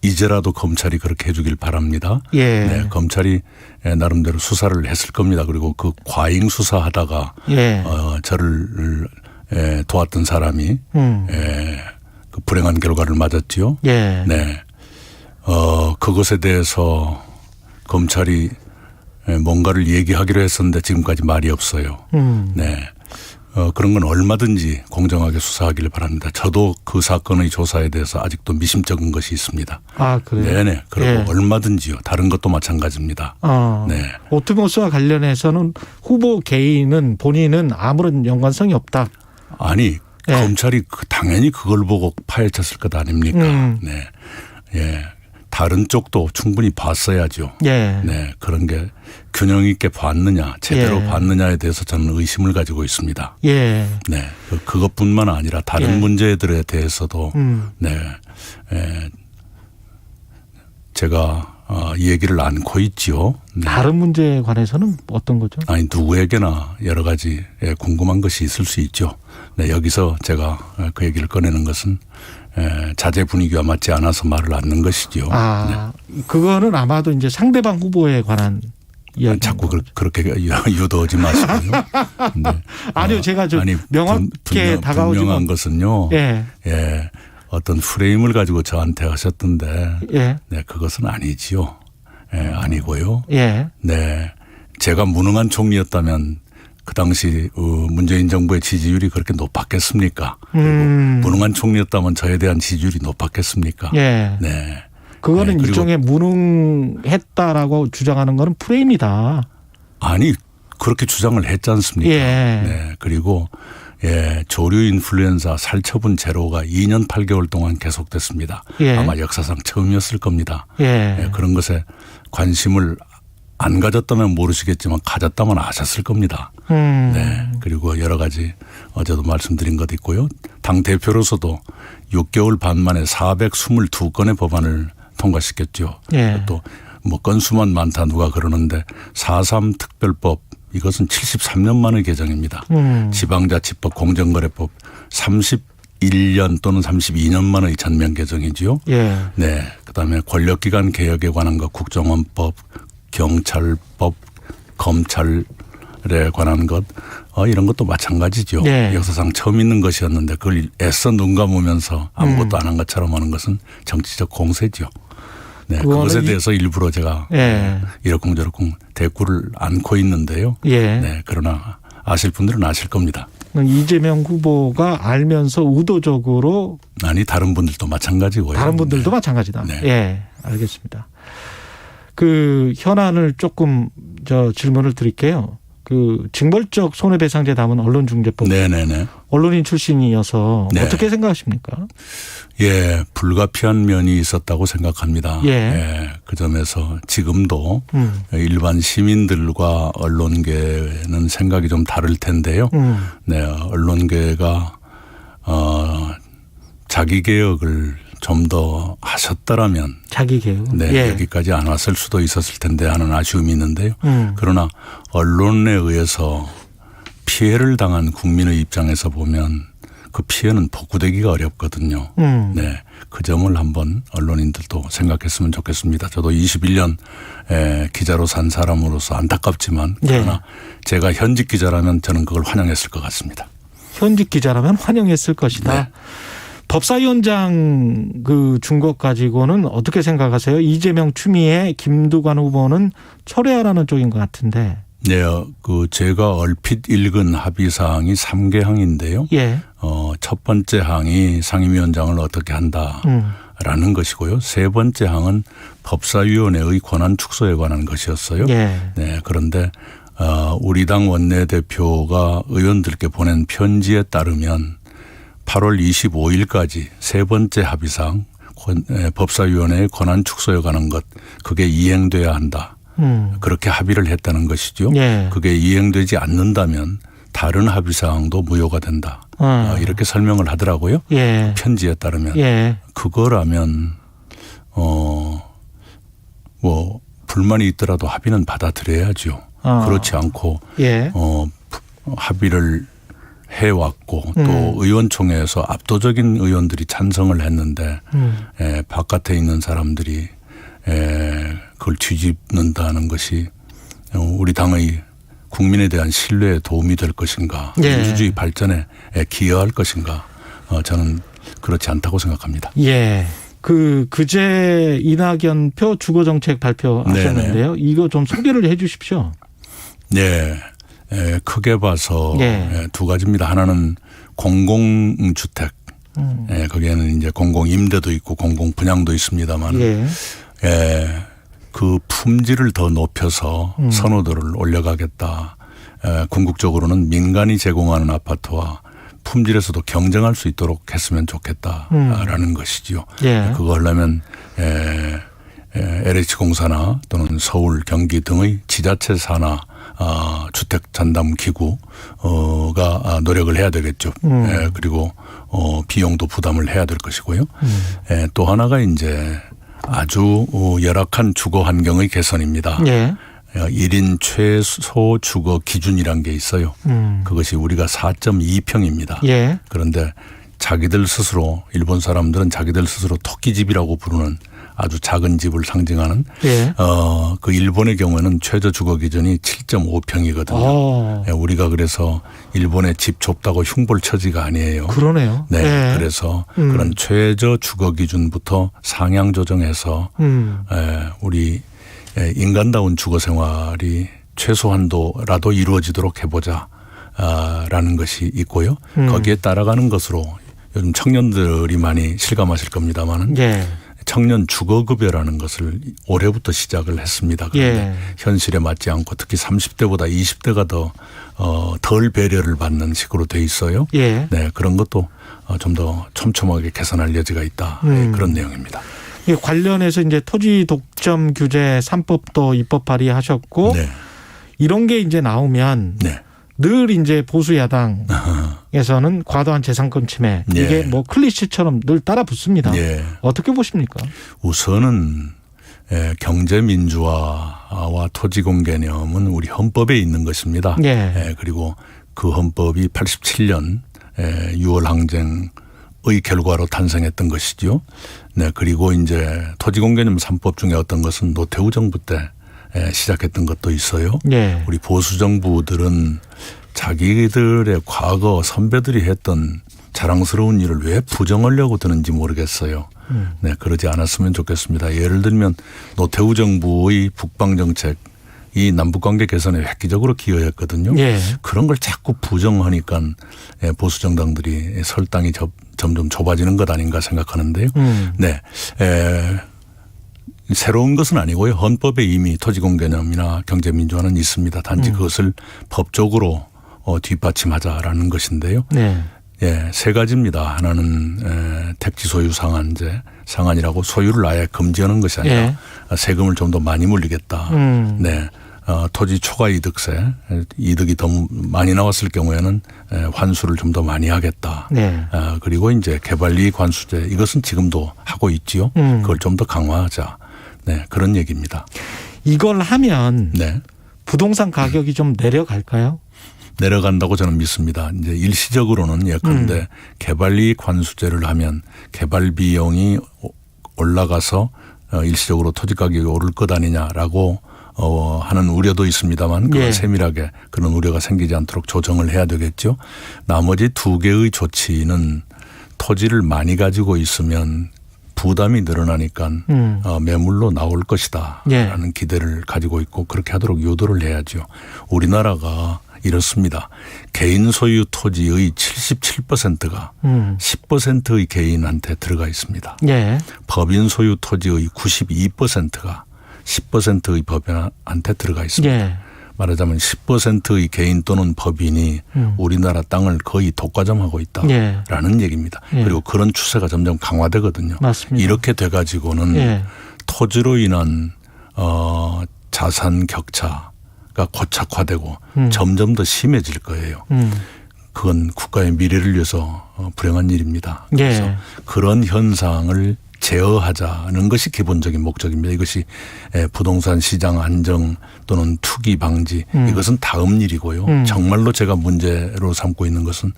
이제라도 검찰이 그렇게 해주길 바랍니다. 예. 네, 검찰이 나름대로 수사를 했을 겁니다. 그리고 그 과잉 수사하다가 예. 저를 도왔던 사람이 그 불행한 결과를 맞았지요. 예. 네, 그것에 대해서 검찰이 뭔가를 얘기하기로 했었는데 지금까지 말이 없어요. 네. 그런 건 얼마든지 공정하게 수사하기를 바랍니다. 저도 그 사건의 조사에 대해서 아직도 미심쩍은 것이 있습니다. 아, 그래요? 네네. 그리고 예. 얼마든지요. 다른 것도 마찬가지입니다. 네. 옵티머스와 관련해서는 후보 개인은 본인은 아무런 연관성이 없다. 아니, 예. 검찰이 당연히 그걸 보고 파헤쳤을 것 아닙니까? 네. 예. 다른 쪽도 충분히 봤어야죠. 예. 네. 그런 게 균형 있게 봤느냐, 제대로 예. 봤느냐에 대해서 저는 의심을 가지고 있습니다. 예. 네. 그것뿐만 아니라 다른 예. 문제들에 대해서도 네. 제가 이 얘기를 않고 있지요. 네. 다른 문제에 관해서는 어떤 거죠? 아니, 누구에게나 여러 가지 궁금한 것이 있을 수 있죠. 네. 여기서 제가 그 얘기를 꺼내는 것은 자제 분위기와 맞지 않아서 말을 않는 것이지요. 아, 네. 그거는 아마도 이제 상대방 후보에 관한 이야기. 자꾸 그렇게 유도하지 마시고요. 네. 아니요, 제가 좀 명확하게 다가오지만. 분명한 것은요. 예. 예. 어떤 프레임을 가지고 저한테 하셨던데. 예. 네, 그것은 아니지요. 예, 아니고요. 예. 네. 제가 무능한 총리였다면 그 당시 문재인 정부의 지지율이 그렇게 높았겠습니까? 그리고 무능한 총리였다면 저에 대한 지지율이 높았겠습니까? 예. 네. 그거는 네, 일종의 무능했다라고 주장하는 거는 프레임이다. 아니, 그렇게 주장을 했지 않습니까? 예. 네. 그리고 조류 인플루엔자 살처분 제로가 2년 8개월 동안 계속됐습니다. 예. 아마 역사상 처음이었을 겁니다. 예. 그런 것에 관심을 안 가졌다면 모르시겠지만 가졌다면 아셨을 겁니다. 네. 그리고 여러 가지 어제도 말씀드린 것 있고요. 당 대표로서도 6개월 반 만에 422건의 법안을 통과시켰죠. 예. 또 뭐 건수만 많다 누가 그러는데 4.3 특별법 이것은 73년 만의 개정입니다. 지방자치법 공정거래법 31년 또는 32년 만의 전면 개정이지요. 예. 네. 그다음에 권력기관 개혁에 관한 것 국정원법, 경찰법, 검찰에 관한 것 이런 것도 마찬가지죠. 네. 역사상 처음 있는 것이었는데 그걸 애써 눈 감으면서 아무것도 안 한 것처럼 하는 것은 정치적 공세죠. 네, 그것에 대해서 일부러 제가 이러쿵저러쿵 대꾸를 안고 있는데요. 예. 네, 그러나 아실 분들은 아실 겁니다. 이재명 후보가 알면서 의도적으로 아니 다른 분들도 마찬가지고요. 다른 분들도 마찬가지다. 네. 예, 알겠습니다. 그 현안을 조금 질문을 드릴게요. 그 징벌적 손해배상제 담은 언론중재법. 네네네. 언론인 출신이어서 네. 어떻게 생각하십니까? 예, 불가피한 면이 있었다고 생각합니다. 예. 그 점에서 지금도 일반 시민들과 언론계는 생각이 좀 다를 텐데요. 네, 언론계가 자기 개혁을 좀 더 하셨더라면 자기 개혁. 네, 여기까지 안 왔을 수도 있었을 텐데 하는 아쉬움이 있는데요. 그러나 언론에 의해서 피해를 당한 국민의 입장에서 보면 그 피해는 복구되기가 어렵거든요. 네, 그 점을 한번 언론인들도 생각했으면 좋겠습니다. 저도 21년 기자로 산 사람으로서 안타깝지만 그러나 제가 현직 기자라면 저는 그걸 환영했을 것 같습니다. 현직 기자라면 환영했을 것이다. 네. 법사위원장 그 준 것 가지고는 어떻게 생각하세요? 이재명 추미애 김두관 후보는 철회하라는 쪽인 것 같은데. 네, 그 제가 얼핏 읽은 합의 사항이 3개 항인데요. 예. 첫 번째 항이 상임위원장을 어떻게 한다라는 것이고요. 세 번째 항은 법사위원회의 권한 축소에 관한 것이었어요. 예. 네, 그런데 우리 당 원내대표가 의원들께 보낸 편지에 따르면 8월 25일까지 세 번째 합의사항 법사위원회의 권한 축소에 관한 것 그게 이행돼야 한다. 그렇게 합의를 했다는 것이죠. 예. 그게 이행되지 않는다면 다른 합의사항도 무효가 된다. 이렇게 설명을 하더라고요. 예. 편지에 따르면. 예. 그거라면 뭐 불만이 있더라도 합의는 받아들여야죠. 그렇지 않고 예. 합의를 해왔고 또 의원총회에서 압도적인 의원들이 찬성을 했는데 바깥에 있는 사람들이 그걸 뒤집는다는 것이 우리 당의 국민에 대한 신뢰에 도움이 될 것인가, 예. 민주주의 발전에 기여할 것인가, 저는 그렇지 않다고 생각합니다. 예. 그제 이낙연 표 주거정책 발표하셨는데요. 네네. 이거 좀 소개를 해 주십시오. 네. 크게 봐서 예. 두 가지입니다. 하나는 공공주택. 거기에는 이제 공공임대도 있고 공공분양도 있습니다만 예. 그 품질을 더 높여서 선호도를 올려가겠다. 궁극적으로는 민간이 제공하는 아파트와 품질에서도 경쟁할 수 있도록 했으면 좋겠다라는 것이죠. 예. 그거 하려면 LH공사나 또는 서울, 경기 등의 지자체 산하 주택 전담 기구가 노력을 해야 되겠죠. 그리고 비용도 부담을 해야 될 것이고요. 또 하나가 이제 아주 열악한 주거 환경의 개선입니다. 예. 1인 최소 주거 기준이란 게 있어요. 그것이 우리가 4.2평입니다. 예. 그런데 자기들 스스로 일본 사람들은 자기들 스스로 토끼집이라고 부르는 아주 작은 집을 상징하는 예. 그 일본의 경우에는 최저 주거 기준이 7.5평이거든요. 우리가 그래서 일본의 집 좁다고 흉볼 처지가 아니에요. 그러네요. 네. 예. 그래서 그런 최저 주거 기준부터 상향 조정해서 우리 인간다운 주거 생활이 최소한도라도 이루어지도록 해보자 라는 것이 있고요. 거기에 따라가는 것으로 요즘 청년들이 많이 실감하실 겁니다만은 예. 청년 주거급여라는 것을 올해부터 시작을 했습니다. 그런데 예. 현실에 맞지 않고 특히 30대보다 20대가 덜 배려를 받는 식으로 돼 있어요. 예. 네, 그런 것도 좀 더 촘촘하게 개선할 여지가 있다. 그런 내용입니다. 관련해서 이제 토지 독점 규제 3법도 입법 발의하셨고 네. 이런 게 이제 나오면 네. 늘 이제 보수 야당에서는 과도한 재산권 침해 예. 이게 뭐 클리셰처럼 늘 따라 붙습니다. 예. 어떻게 보십니까? 우선은 경제 민주화와 토지 공개념은 우리 헌법에 있는 것입니다. 예. 그리고 그 헌법이 87년 6월 항쟁의 결과로 탄생했던 것이죠. 네, 그리고 이제 토지 공개념 3법 중에 어떤 것은 노태우 정부 때 시작했던 것도 있어요. 예. 우리 보수 정부들은 자기들의 과거 선배들이 했던 자랑스러운 일을 왜 부정하려고 드는지 모르겠어요. 네, 그러지 않았으면 좋겠습니다. 예를 들면 노태우 정부의 북방 정책이 남북관계 개선에 획기적으로 기여했거든요. 예. 그런 걸 자꾸 부정하니까 보수 정당들이 설당이 점점 좁아지는 것 아닌가 생각하는데요. 네. 새로운 것은 아니고요. 헌법에 이미 토지공개념이나 경제민주화는 있습니다. 단지 그것을 법적으로 뒷받침하자라는 것인데요. 네. 예, 세 가지입니다. 하나는 택지 소유 상한이라고 소유를 아예 금지하는 것이 아니라 예. 세금을 좀 더 많이 물리겠다. 네. 토지 초과 이득세, 이득이 더 많이 나왔을 경우에는 환수를 좀 더 많이 하겠다. 네. 그리고 이제 개발이익 관수제 이것은 지금도 하고 있지요. 그걸 좀 더 강화하자. 네, 그런 얘기입니다. 이걸 하면 네. 부동산 가격이 좀 내려갈까요? 내려간다고 저는 믿습니다. 이제 일시적으로는 예컨대 개발이익 관수제를 하면 개발 비용이 올라가서 일시적으로 토지 가격이 오를 것 아니냐라고 하는 우려도 있습니다만 그걸 예. 세밀하게 그런 우려가 생기지 않도록 조정을 해야 되겠죠. 나머지 두 개의 조치는 토지를 많이 가지고 있으면 부담이 늘어나니까 매물로 나올 것이다 라는 예. 기대를 가지고 있고 그렇게 하도록 유도를 해야죠. 우리나라가 이렇습니다. 개인 소유 토지의 77%가 10%의 개인한테 들어가 있습니다. 예. 법인 소유 토지의 92%가 10%의 법인한테 들어가 있습니다. 예. 말하자면 10%의 개인 또는 법인이 우리나라 땅을 거의 독과점하고 있다라는 예. 얘기입니다. 예. 그리고 그런 추세가 점점 강화되거든요. 맞습니다. 이렇게 돼가지고는 예. 토지로 인한 자산 격차가 고착화되고 점점 더 심해질 거예요. 그건 국가의 미래를 위해서 불행한 일입니다. 그래서 예. 그런 현상을 제어하자는 것이 기본적인 목적입니다. 이것이 부동산 시장 안정 또는 투기 방지 이것은 다음 일이고요. 정말로 제가 문제로 삼고 있는 것은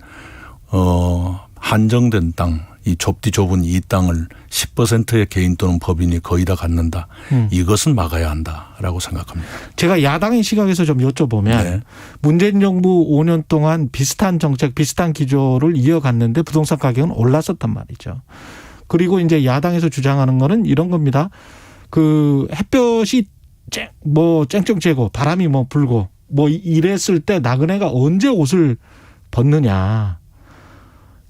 한정된 땅, 이 좁디 좁은 이 땅을 10%의 개인 또는 법인이 거의 다 갖는다. 이것은 막아야 한다라고 생각합니다. 제가 야당의 시각에서 좀 여쭤보면 네. 문재인 정부 5년 동안 비슷한 정책, 비슷한 기조를 이어갔는데 부동산 가격은 올랐었단 말이죠. 그리고 이제 야당에서 주장하는 거는 이런 겁니다. 그 햇볕이 쨍쨍 쬐고 바람이 불고 이랬을 때 나그네가 언제 옷을 벗느냐.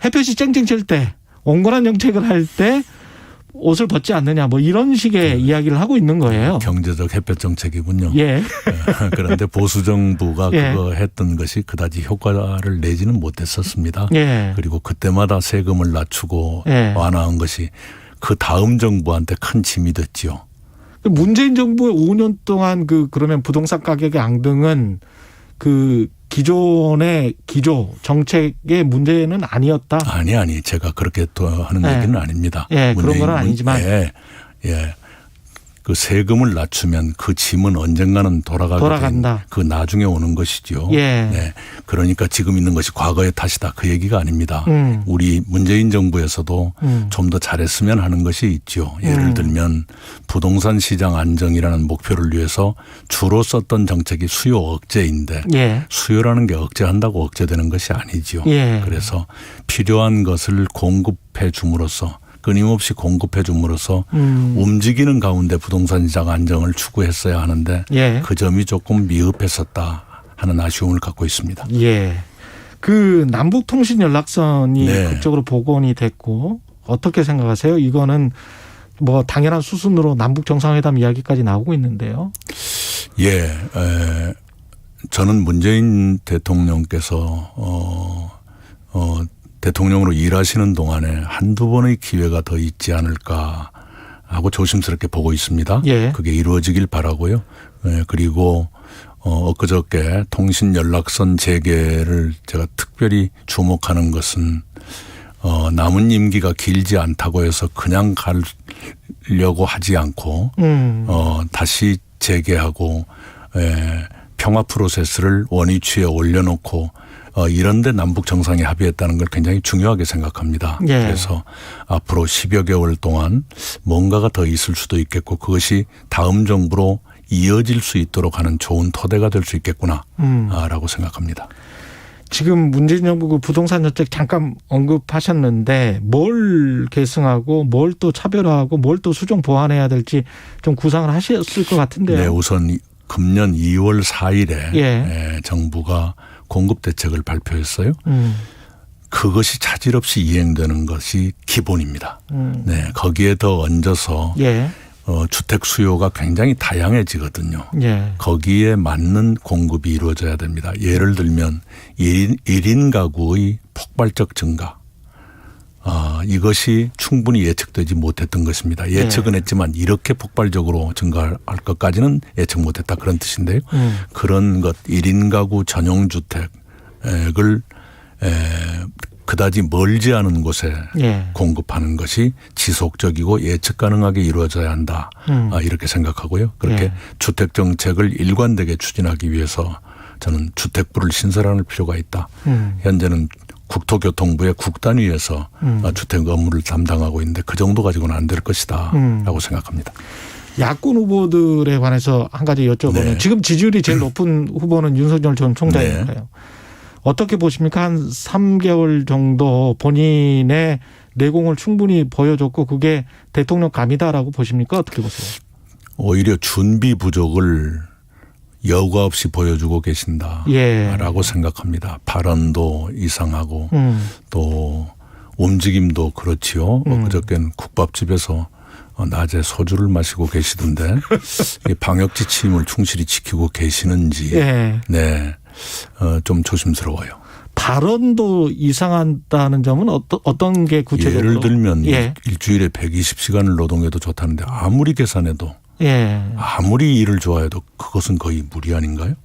햇볕이 쨍쨍 쬐 때 온건한 정책을 할 때 옷을 벗지 않느냐 이런 식의 이야기를 하고 있는 거예요. 경제적 햇볕 정책이군요. 예. 그런데 보수 정부가 그거 했던 것이 그다지 효과를 내지는 못했었습니다. 예. 그리고 그때마다 세금을 낮추고 완화한 것이 그 다음 정부한테 큰 짐이 됐지요. 문재인 정부의 5년 동안 그러면 부동산 가격의 앙등은 기존의 기조 정책의 문제는 아니었다. 아니 제가 그렇게 또 하는 얘기는 아닙니다. 그런 건 아니지만 그 세금을 낮추면 그 짐은 언젠가는 돌아간다. 그 나중에 오는 것이죠. 네. 그러니까 지금 있는 것이 과거의 탓이다. 그 얘기가 아닙니다. 우리 문재인 정부에서도 좀 더 잘했으면 하는 것이 있죠. 예를 들면 부동산 시장 안정이라는 목표를 위해서 주로 썼던 정책이 수요 억제인데 수요라는 게 억제한다고 억제되는 것이 아니죠. 그래서 필요한 것을 공급해 줌으로써 끊임없이 공급해 줌으로써 움직이는 가운데 부동산 시장 안정을 추구했어야 하는데 그 점이 조금 미흡했었다 하는 아쉬움을 갖고 있습니다. 그 남북통신 연락선이 그쪽으로 복원이 됐고 어떻게 생각하세요? 이거는 당연한 수순으로 남북 정상회담 이야기까지 나오고 있는데요. 저는 문재인 대통령께서 대통령으로 일하시는 동안에 한두 번의 기회가 더 있지 않을까 하고 조심스럽게 보고 있습니다. 그게 이루어지길 바라고요. 그리고 엊그저께 통신 연락선 재개를 제가 특별히 주목하는 것은 남은 임기가 길지 않다고 해서 그냥 가려고 하지 않고 다시 재개하고 평화 프로세스를 원위치에 올려놓고 이런 데 남북 정상이 합의했다는 걸 굉장히 중요하게 생각합니다. 그래서 앞으로 10여 개월 동안 뭔가가 더 있을 수도 있겠고 그것이 다음 정부로 이어질 수 있도록 하는 좋은 토대가 될 수 있겠구나라고 생각합니다. 지금 문재인 정부 부동산 정책 잠깐 언급하셨는데 뭘 계승하고 뭘 또 차별화하고 뭘 또 수정 보완해야 될지 좀 구상을 하셨을 것 같은데요. 네, 우선 금년 2월 4일에 정부가 공급 대책을 발표했어요. 그것이 차질 없이 이행되는 것이 기본입니다. 거기에 더 얹어서 주택 수요가 굉장히 다양해지거든요. 거기에 맞는 공급이 이루어져야 됩니다. 예를 들면 1인 가구의 폭발적 증가. 이것이 충분히 예측되지 못했던 것입니다. 예측은 했지만 이렇게 폭발적으로 증가할 것까지는 예측 못했다 그런 뜻인데요. 그런 것 1인 가구 전용 주택을 그다지 멀지 않은 곳에 공급하는 것이 지속적이고 예측 가능하게 이루어져야 한다. 이렇게 생각하고요. 그렇게 주택 정책을 일관되게 추진하기 위해서 저는 주택부를 신설할 필요가 있다. 현재는 국토교통부의 국단위에서 주택 업무를 담당하고 있는데 그 정도 가지고는 안 될 것이다 라고 생각합니다. 야권 후보들에 관해서 한 가지 여쭤보면 지금 지지율이 제일 높은 후보는 윤석열 전 총장이니까요. 어떻게 보십니까? 한 3개월 정도 본인의 내공을 충분히 보여줬고 그게 대통령감이다라고 보십니까? 어떻게 보세요? 오히려 준비 부족을 여과 없이 보여주고 계신다라고 생각합니다. 발언도 이상하고 또 움직임도 그렇지요. 그저께는 국밥집에서 낮에 소주를 마시고 계시던데 방역 지침을 충실히 지키고 계시는지 좀 조심스러워요. 발언도 이상하다는 점은 어떤 게 구체적으로? 예를 들면 일주일에 120시간을 노동해도 좋다는데 아무리 계산해도 아무리 일을 좋아해도 그것은 거의 무리 아닌가요?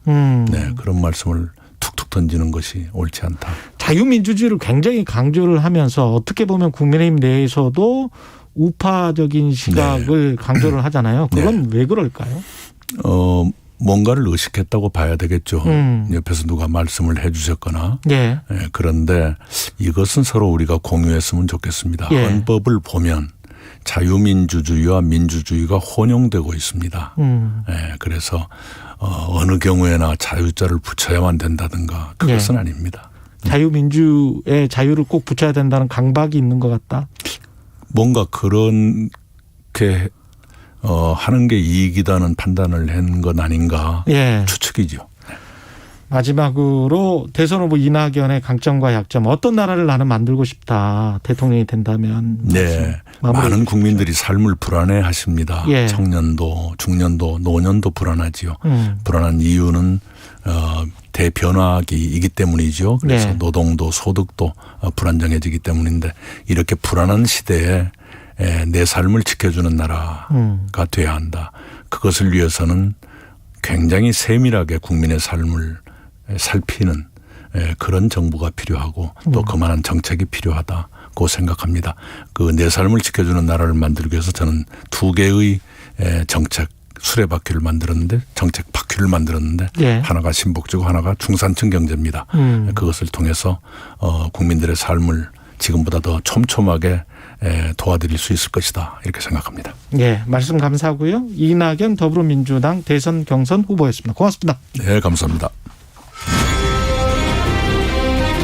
그런 말씀을 툭툭 던지는 것이 옳지 않다. 자유민주주의를 굉장히 강조를 하면서 어떻게 보면 국민의힘 내에서도 우파적인 시각을 강조를 하잖아요. 그건 왜 그럴까요? 뭔가를 의식했다고 봐야 되겠죠. 옆에서 누가 말씀을 해 주셨거나. 예. 그런데 이것은 서로 우리가 공유했으면 좋겠습니다. 예. 헌법을 보면 자유민주주의와 민주주의가 혼용되고 있습니다. 그래서 어느 경우에나 자유자를 붙여야만 된다든가 그것은 아닙니다. 자유민주의 자유를 꼭 붙여야 된다는 강박이 있는 것 같다. 뭔가 그렇게 하는 게 이익이다는 판단을 한 건 아닌가 추측이죠. 마지막으로 대선 후보 이낙연의 강점과 약점, 어떤 나라를 나는 만들고 싶다 대통령이 된다면. 네, 많은 국민들이 삶을 불안해하십니다. 청년도 중년도 노년도 불안하지요. 불안한 이유는 대변화기이기 때문이죠. 그래서 노동도 소득도 불안정해지기 때문인데 이렇게 불안한 시대에 내 삶을 지켜주는 나라가 돼야 한다. 그것을 위해서는 굉장히 세밀하게 국민의 삶을 살피는 그런 정부가 필요하고 또 그만한 정책이 필요하다고 생각합니다. 그 내 삶을 지켜주는 나라를 만들기 위해서 저는 두 개의 정책 수레바퀴를 만들었는데 정책 바퀴를 만들었는데 하나가 신복지고 하나가 중산층 경제입니다. 그것을 통해서 국민들의 삶을 지금보다 더 촘촘하게 도와드릴 수 있을 것이다 이렇게 생각합니다. 예, 말씀 감사하고요. 이낙연 더불어민주당 대선 경선 후보였습니다. 고맙습니다. 네, 감사합니다.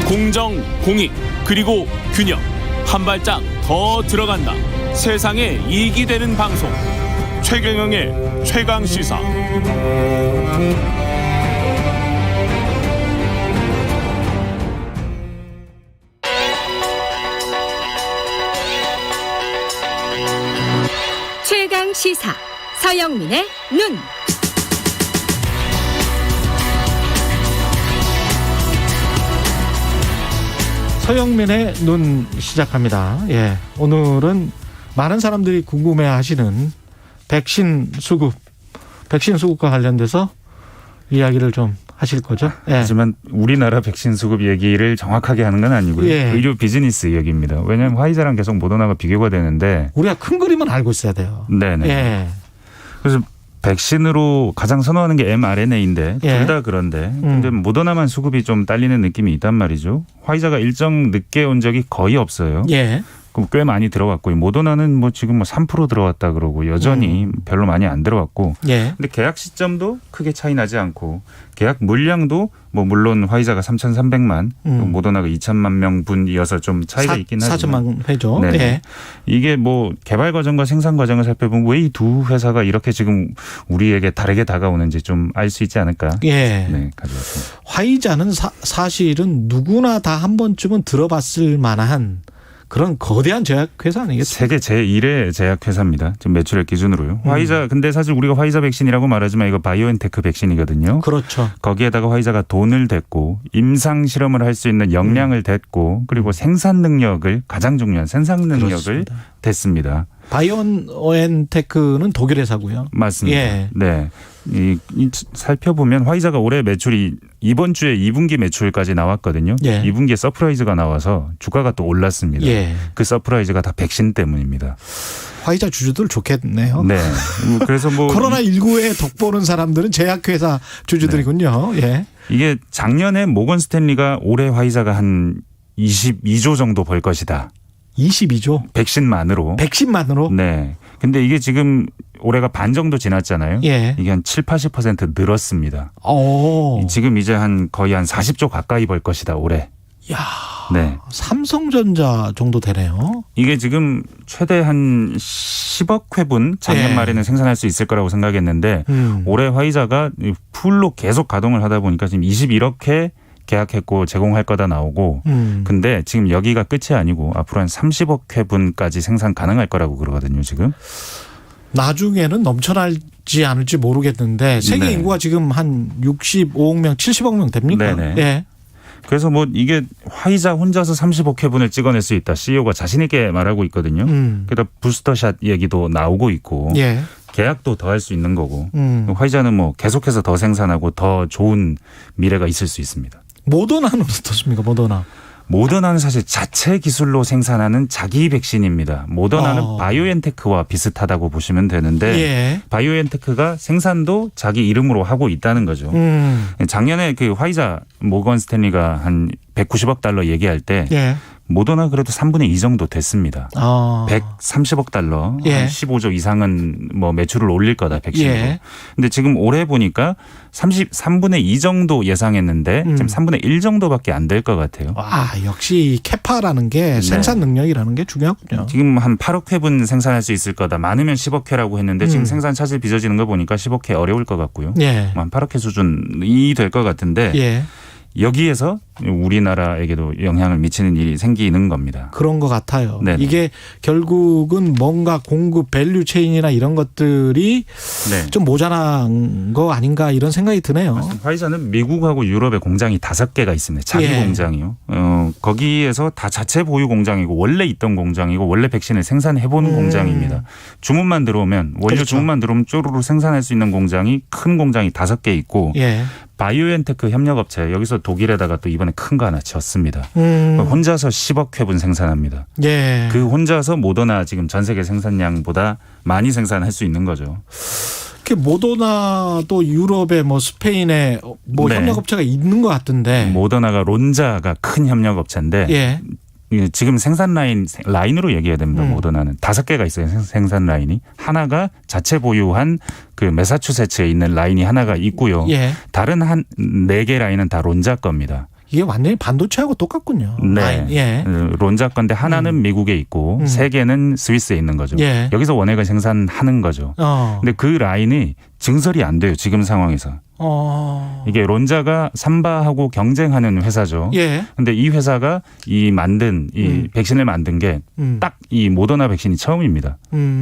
공정, 공익, 그리고 균형. 한 발짝 더 들어간다. 세상에 이익이 되는 방송. 최경영의 최강시사. 최강시사 서영민의 눈. 서영민의 눈 시작합니다. 예, 오늘은 많은 사람들이 궁금해하시는 백신 수급과 관련돼서 이야기를 좀 하실 거죠. 하지만 우리나라 백신 수급 얘기를 정확하게 하는 건 아니고요. 의료 비즈니스 얘기입니다. 왜냐하면 화이자랑 계속 모더나가 비교가 되는데 우리가 큰 그림은 알고 있어야 돼요. 네네. 그래서 백신으로 가장 선호하는 게 mRNA인데 둘 다 그런데 근데 모더나만 수급이 좀 딸리는 느낌이 있단 말이죠. 화이자가 일정 늦게 온 적이 거의 없어요. 그럼 꽤 많이 들어왔고 모더나는 뭐 지금 3% 들어왔다 그러고 여전히 별로 많이 안 들어왔고. 근데 계약 시점도 크게 차이 나지 않고 계약 물량도 뭐 물론 화이자가 3,300만, 모더나가 2천만 명분이어서 좀 차이가 있긴 하지만 4천만 회죠. 이게 뭐 개발 과정과 생산 과정을 살펴보면 왜 이 두 회사가 이렇게 지금 우리에게 다르게 다가오는지 좀 알 수 있지 않을까. 네, 가져왔습니다. 화이자는 사실은 누구나 다 한 번쯤은 들어봤을 만한 그런 거대한 제약회사 아니겠습니까? 세계 제1의 제약회사입니다. 지금 매출액 기준으로요. 화이자, 근데 사실 우리가 화이자 백신이라고 말하지만 이거 바이오엔테크 백신이거든요. 그렇죠. 거기에다가 화이자가 돈을 댔고 임상 실험을 할 수 있는 역량을 댔고 그리고 생산 능력을 가장 중요한 생산 능력을 댔습니다. 바이오엔테크는 독일 회사고요. 맞습니다. 네. 살펴보면 화이자가 올해 매출이 이번 주에 2분기 매출까지 나왔거든요. 2분기에 서프라이즈가 나와서 주가가 또 올랐습니다. 그 서프라이즈가 다 백신 때문입니다. 화이자 주주들 좋겠네요. 네. 그래서 뭐 코로나19에 덕보는 사람들은 제약회사 주주들이군요. 이게 작년에 모건 스탠리가 올해 화이자가 한 22조 정도 벌 것이다. 22조? 백신만으로. 네. 근데 이게 지금 올해가 반 정도 지났잖아요. 이게 한 70-80% 늘었습니다. 지금 이제 거의 한 40조 가까이 벌 것이다, 올해. 야, 삼성전자 정도 되네요. 이게 지금 최대 한 10억 회분 작년 말에는 생산할 수 있을 거라고 생각했는데 올해 화이자가 풀로 계속 가동을 하다 보니까 지금 21억 회 계약했고 제공할 거다 나오고 근데 지금 여기가 끝이 아니고 앞으로 한 30억 회분까지 생산 가능할 거라고 그러거든요, 지금. 나중에는 넘쳐날지 않을지 모르겠는데 세계 인구가 지금 한 65억 명, 70억 명 됩니까? 그래서 뭐 이게 화이자 혼자서 30억 회분을 찍어낼 수 있다. CEO가 자신 있게 말하고 있거든요. 그러다 부스터샷 얘기도 나오고 있고 계약도 더 할 수 있는 거고 화이자는 뭐 계속해서 더 생산하고 더 좋은 미래가 있을 수 있습니다. 모더나는 어떻습니까? 모더나는 사실 자체 기술로 생산하는 자기 백신입니다. 모더나는 바이오엔테크와 비슷하다고 보시면 되는데 예. 바이오엔테크가 생산도 자기 이름으로 하고 있다는 거죠. 작년에 그 화이자 모건 스탠리가 한 190억 달러 얘기할 때 예. 모더나 그래도 3분의 2 정도 됐습니다. 130억 달러, 예. 한 15조 이상은 뭐 매출을 올릴 거다 백신으로. 예. 근데 지금 올해 보니까 3분의 2 정도 예상했는데 지금 3분의 1 정도밖에 안 될 것 같아요. 역시 캐파라는 게 생산 능력이라는 게 중요하군요. 지금 한 8억 회분 생산할 수 있을 거다. 많으면 10억 회라고 했는데 지금 생산 차질 빚어지는 거 보니까 10억 회 어려울 것 같고요. 예. 한 8억 회 수준이 될 것 같은데 예. 여기에서 우리나라에게도 영향을 미치는 일이 생기는 겁니다. 그런 것 같아요. 네네. 이게 결국은 뭔가 공급 밸류 체인이나 이런 것들이 네. 좀 모자란 거 아닌가 이런 생각이 드네요. 화이자는 미국하고 유럽에 공장이 5개가 있습니다. 자기 예. 공장이요. 거기에서 다 자체 보유 공장이고 원래 있던 공장이고 원래 백신을 생산해본 공장입니다. 주문만 들어오면 원료 그렇죠. 주문만 들어오면 쪼르르 생산할 수 있는 공장이 큰 공장이 5개 있고 예. 바이오엔테크 협력업체 여기서 독일에다가 또 이번에 큰 거 하나 지었습니다. 혼자서 10억 회분 생산합니다. 예. 그 혼자서 모더나 지금 전 세계 생산량보다 많이 생산할 수 있는 거죠. 모더나도 유럽에 뭐 스페인에 뭐 네. 협력업체가 있는 것 같은데. 모더나가 론자가 큰 협력업체인데 예. 지금 생산 라인으로 얘기해야 됩니다. 모더나는 5개가 있어요. 생산 라인이. 하나가 자체 보유한 그 매사추세츠에 있는 라인이 하나가 있고요. 예. 다른 4개 라인은 다 론자 겁니다. 이게 완전히 반도체하고 똑같군요. 네. 라인. 예. 론자 건데 하나는 미국에 있고 3개는 스위스에 있는 거죠. 예. 여기서 원액을 생산하는 거죠. 근데 그 라인이 증설이 안 돼요. 지금 상황에서. 이게 론자가 삼바하고 경쟁하는 회사죠. 예. 근데 이 회사가 이 백신을 만든 게 딱 이 모더나 백신이 처음입니다.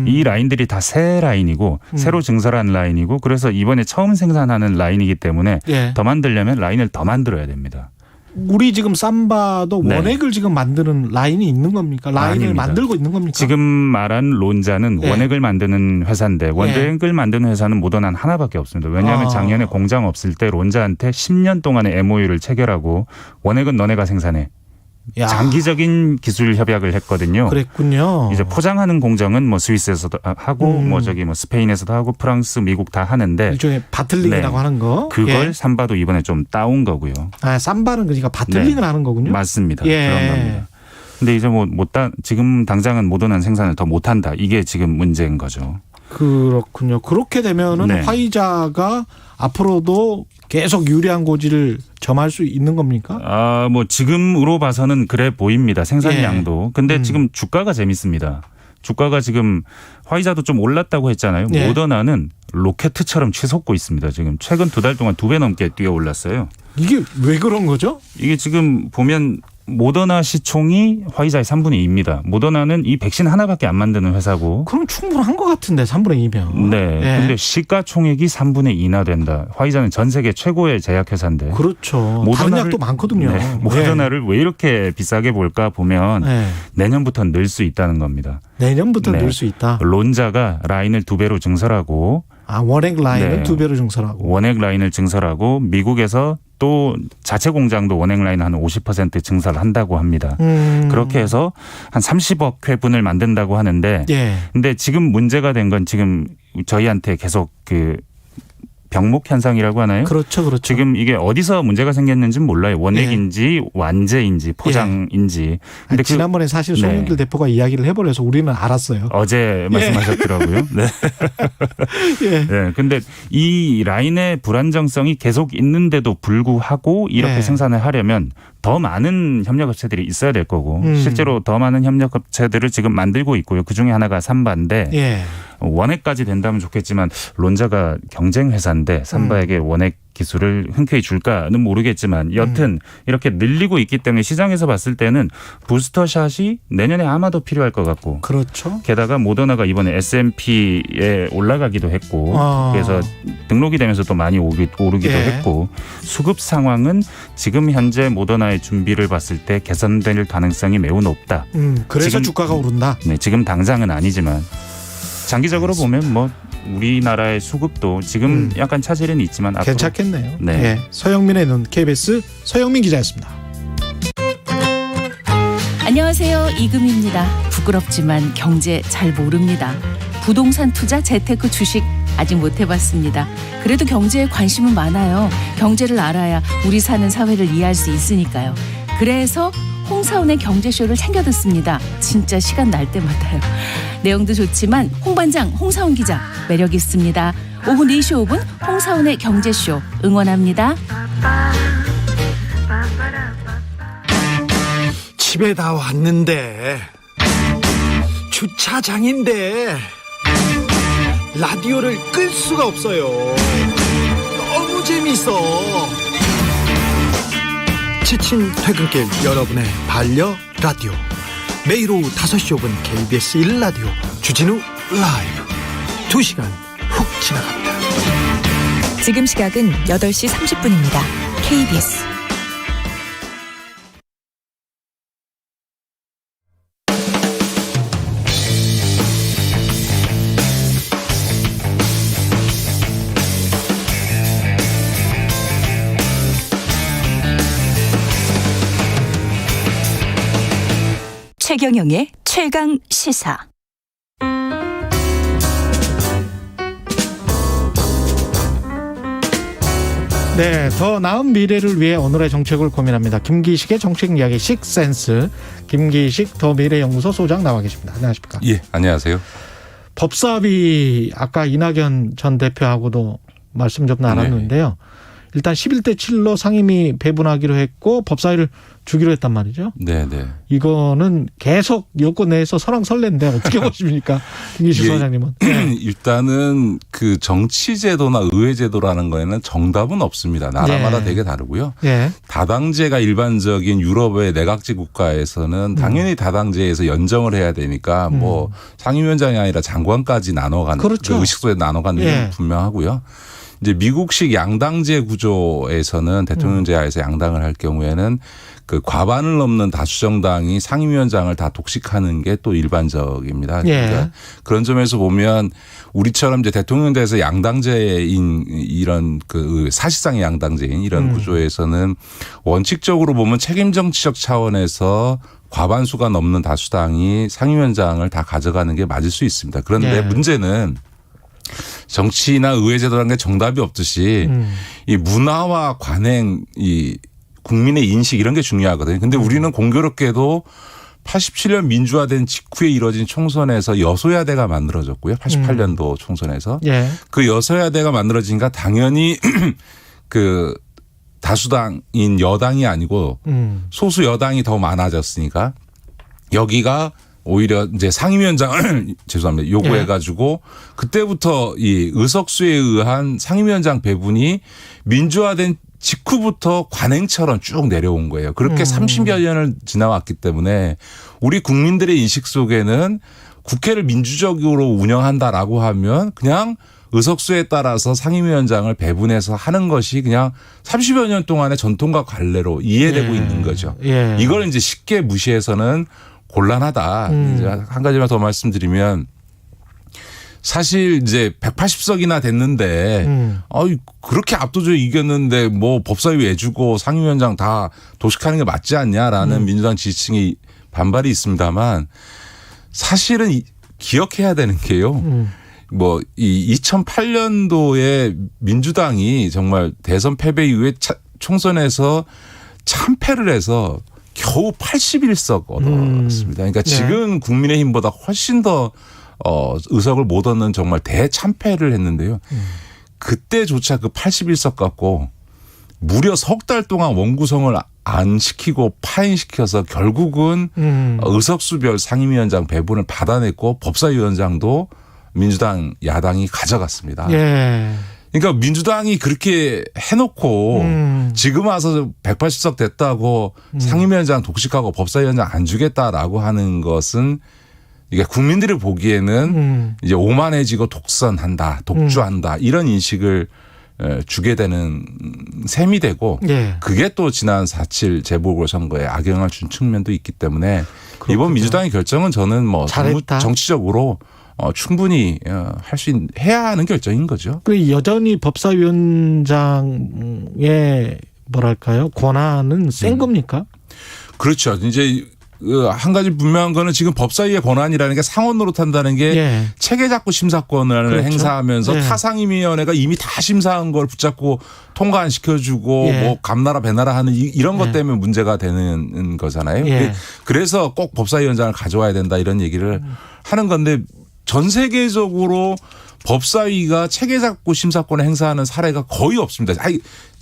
이 라인들이 다 새 라인이고 새로 증설한 라인이고 그래서 이번에 처음 생산하는 라인이기 때문에 예. 더 만들려면 라인을 더 만들어야 됩니다. 우리 지금 삼바도 네. 원액을 지금 만드는 라인이 있는 겁니까? 라인을 아닙니다. 만들고 있는 겁니까? 지금 말한 론자는 예. 원액을 만드는 회사인데 원액을 만드는 회사는 모더나는 하나밖에 없습니다. 왜냐하면 작년에 공장 없을 때 론자한테 10년 동안의 MOU를 체결하고 원액은 너네가 생산해. 야. 장기적인 기술 협약을 했거든요. 그랬군요. 이제 포장하는 공정은 뭐 스위스에서도 하고 뭐 스페인에서도 하고 프랑스, 미국 다 하는데 일종의 바틀링이라고 하는 거. 그걸 예. 삼바도 이번에 좀 따온 거고요. 삼바는 그러니까 바틀링을 하는 거군요. 맞습니다. 예. 그런 겁니다. 근데 이제 지금 당장은 모더나 생산을 더 못한다. 이게 지금 문제인 거죠. 그렇군요. 그렇게 되면은 네. 화이자가 앞으로도 계속 유리한 고지를 점할 수 있는 겁니까? 지금으로 봐서는 그래 보입니다. 생산량도. 근데 지금 주가가 재밌습니다. 주가가 지금 화이자도 좀 올랐다고 했잖아요. 예. 모더나는 로켓처럼 치솟고 있습니다. 지금 최근 2달 동안 2배 넘게 뛰어 올랐어요. 이게 왜 그런 거죠? 이게 지금 보면 모더나 시총이 화이자의 3분의 2입니다. 모더나는 이 백신 하나밖에 안 만드는 회사고. 그럼 충분한 것 같은데 3분의 2면. 네. 예. 근데 시가총액이 3분의 2나 된다. 화이자는 전 세계 최고의 제약회사인데. 그렇죠. 다른 약도 많거든요. 네. 모더나를 왜 이렇게 비싸게 볼까 보면 내년부터 늘 수 있다는 겁니다. 내년부터 늘 수 있다. 론자가 라인을 2배로 증설하고. 원액 라인을 2배로 증설하고. 원액 라인을 증설하고 미국에서 또 자체 공장도 원액 라인 한 50% 증설한다고 합니다. 그렇게 해서 한 30억 회분을 만든다고 하는데 근데 지금 문제가 된 건 지금 저희한테 계속 병목 현상이라고 하나요? 그렇죠, 그렇죠. 지금 이게 어디서 문제가 생겼는지는 몰라요. 원액인지 완제인지 포장인지. 근데 지난번에 사실 송영길 대표가 이야기를 해버려서 우리는 알았어요. 어제 말씀하셨더라고요. 네. 네. 근데 이 라인의 불안정성이 계속 있는데도 불구하고 이렇게 생산을 하려면 더 많은 협력업체들이 있어야 될 거고 실제로 더 많은 협력업체들을 지금 만들고 있고요. 그중에 하나가 삼바인데 원액까지 된다면 좋겠지만 론자가 경쟁 회사인데 삼바에게 원액 기술을 흔쾌히 줄까는 모르겠지만 여튼 이렇게 늘리고 있기 때문에 시장에서 봤을 때는 부스터샷이 내년에 아마도 필요할 것 같고 그렇죠. 게다가 모더나가 이번에 S&P에 올라가기도 했고 그래서 등록이 되면서 또 많이 오르기도 했고 수급 상황은 지금 현재 모더나의 준비를 봤을 때 개선될 가능성이 매우 높다. 그래서 지금, 주가가 오른다. 네, 지금 당장은 아니지만 장기적으로 보면 우리나라의 수급도 지금 약간 차질은 있지만 앞으로 괜찮겠네요. 네. 서영민의 눈 KBS 서영민 기자였습니다. 안녕하세요. 이금입니다. 부끄럽지만 경제 잘 모릅니다. 부동산 투자, 재테크, 주식 아직 못 해봤습니다. 그래도 경제에 관심은 많아요. 경제를 알아야 우리 사는 사회를 이해할 수 있으니까요. 그래서 홍사운의 경제쇼를 챙겨 듣습니다. 진짜 시간 날 때마다요. 내용도 좋지만 홍반장, 홍사운 기자 매력 있습니다. 오후 4시 5분 홍사운의 경제쇼 응원합니다. 집에 다 왔는데 주차장인데 라디오를 끌 수가 없어요. 너무 재밌어. 지친 퇴근길 여러분의 반려 라디오. 매일 오후 5시 5분 KBS 1라디오 주진우 라이브. 2시간 훅 지나갑니다. 지금 시각은 8시 30분입니다. KBS 최경영의 최강 시사. 네, 더 나은 미래를 위해 오늘의 정책을 고민합니다. 김기식의 정책 이야기 식센스. 김기식 더 미래연구소 소장 나와 계십니다. 안녕하십니까? 예, 안녕하세요. 법사위 아까 이낙연 전 대표하고도 말씀 좀 나눴는데요. 일단 11대 7로 상임위 배분하기로 했고 법사위를 주기로 했단 말이죠. 네, 네. 이거는 계속 여권 내에서 설왕설래인데 어떻게 보십니까? 김기식 소장님은. 네. 일단은 그 정치제도나 의회제도라는 거에는 정답은 없습니다. 나라마다 되게 다르고요. 다당제가 일반적인 유럽의 내각제 국가에서는 당연히 다당제에서 연정을 해야 되니까 뭐 상임위원장이 아니라 장관까지 나눠가는 그렇죠. 그 의식소에 나눠가는 게 분명하고요. 이제 미국식 양당제 구조에서는 대통령제 하에서 양당을 할 경우에는 그 과반을 넘는 다수정당이 상임위원장을 다 독식하는 게 또 일반적입니다. 그러니까 그런 점에서 보면 우리처럼 이제 대통령제에서 양당제인 이런 그 사실상의 양당제인 이런 구조에서는 원칙적으로 보면 책임 정치적 차원에서 과반수가 넘는 다수당이 상임위원장을 다 가져가는 게 맞을 수 있습니다. 그런데 문제는 정치나 의회제도라는 게 정답이 없듯이 이 문화와 관행, 이 국민의 인식 이런 게 중요하거든요. 근데 우리는 공교롭게도 87년 민주화된 직후에 이뤄진 총선에서 여소야대가 만들어졌고요. 88년도 총선에서. 그 여소야대가 만들어지니까 당연히 그 다수당인 여당이 아니고 소수 여당이 더 많아졌으니까 여기가 오히려 이제 상임위원장을 죄송합니다. 요구해가지고 그때부터 이 의석수에 의한 상임위원장 배분이 민주화된 직후부터 관행처럼 쭉 내려온 거예요. 그렇게 30여 년을 지나왔기 때문에 우리 국민들의 인식 속에는 국회를 민주적으로 운영한다라고 하면 그냥 의석수에 따라서 상임위원장을 배분해서 하는 것이 그냥 30여 년 동안의 전통과 관례로 이해되고 있는 거죠. 이걸 이제 쉽게 무시해서는 곤란하다. 이제 한 가지만 더 말씀드리면 사실 이제 180석이나 됐는데 그렇게 압도적으로 이겼는데 뭐 법사위 왜 주고 상임위원장 다 도식하는 게 맞지 않냐라는 민주당 지지층이 반발이 있습니다만 사실은 기억해야 되는 게요. 뭐 이 2008년도에 민주당이 정말 대선 패배 이후에 총선에서 참패를 해서 겨우 81석 얻었습니다. 그러니까 지금 국민의힘보다 훨씬 더 의석을 못 얻는 정말 대참패를 했는데요. 그때조차 그 81석 갖고 무려 석 달 동안 원구성을 안 시키고 파행시켜서 결국은 의석수별 상임위원장 배분을 받아냈고 법사위원장도 민주당 야당이 가져갔습니다. 그러니까 민주당이 그렇게 해놓고 지금 와서 180석 됐다고 상임위원장 독식하고 법사위원장 안 주겠다라고 하는 것은 이게 국민들이 보기에는 이제 오만해지고 독선한다, 독주한다 이런 인식을 주게 되는 셈이 되고 그게 또 지난 4.7 재보궐선거에 악영향을 준 측면도 있기 때문에 그렇군요. 이번 민주당의 결정은 저는 뭐 정치적으로 충분히 해야 하는 결정인 거죠. 여전히 법사위원장의 뭐랄까요 권한은 센 겁니까? 그렇죠. 이제 한 가지 분명한 거는 지금 법사위의 권한이라는 게 상원 노릇한다는 게 체계작구 심사권을 그렇죠. 행사하면서 타상임위원회가 이미 다 심사한 걸 붙잡고 통과 안 시켜주고 뭐 감나라 배나라 하는 이런 것 때문에 문제가 되는 거잖아요. 그래서 꼭 법사위원장을 가져와야 된다 이런 얘기를 하는 건데 전 세계적으로 법사위가 체계작구 심사권을 행사하는 사례가 거의 없습니다.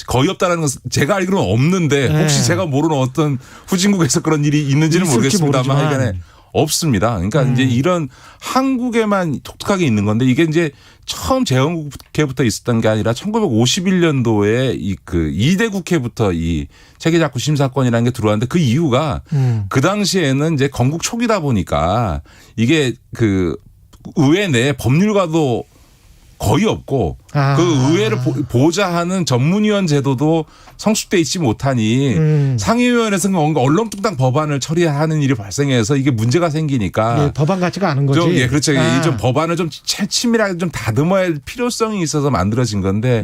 거의 없다는 건 제가 알기로는 없는데 혹시 제가 모르는 어떤 후진국에서 그런 일이 있는지는 모르겠습니다만 하여간에 없습니다. 그러니까 이제 이런 한국에만 독특하게 있는 건데 이게 이제 처음 재헌국회부터 있었던 게 아니라 1951년도에 그 2대 국회부터 이 체계작구 심사권이라는 게 들어왔는데 그 이유가 그 당시에는 이제 건국 초기다 보니까 이게 그 의회 내에 법률가도 거의 없고 그 의회를 보좌하는 전문위원 제도도 성숙돼 있지 못하니 상임위원회에서 뭔가 얼렁뚱땅 법안을 처리하는 일이 발생해서 이게 문제가 생기니까 법안 같지가 않은 거지. 좀, 그렇죠. 좀 법안을 좀 치밀하게 좀 다듬어야 할 필요성이 있어서 만들어진 건데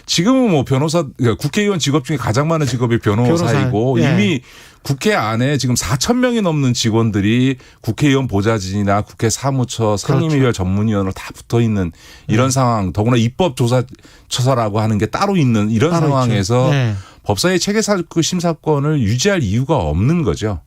지금은 뭐 변호사 국회의원 직업 중에 가장 많은 직업이 변호사이고 이미 국회 안에 지금 4천 명이 넘는 직원들이 국회의원 보좌진이나 국회 사무처 상임위원 전문위원으로 다 붙어 있는 이런 상황, 더구나 입법조사처라고 하는 게 따로 있는 이런 상황에서 법사위 체계작구 심사권을 유지할 이유가 없는 거죠.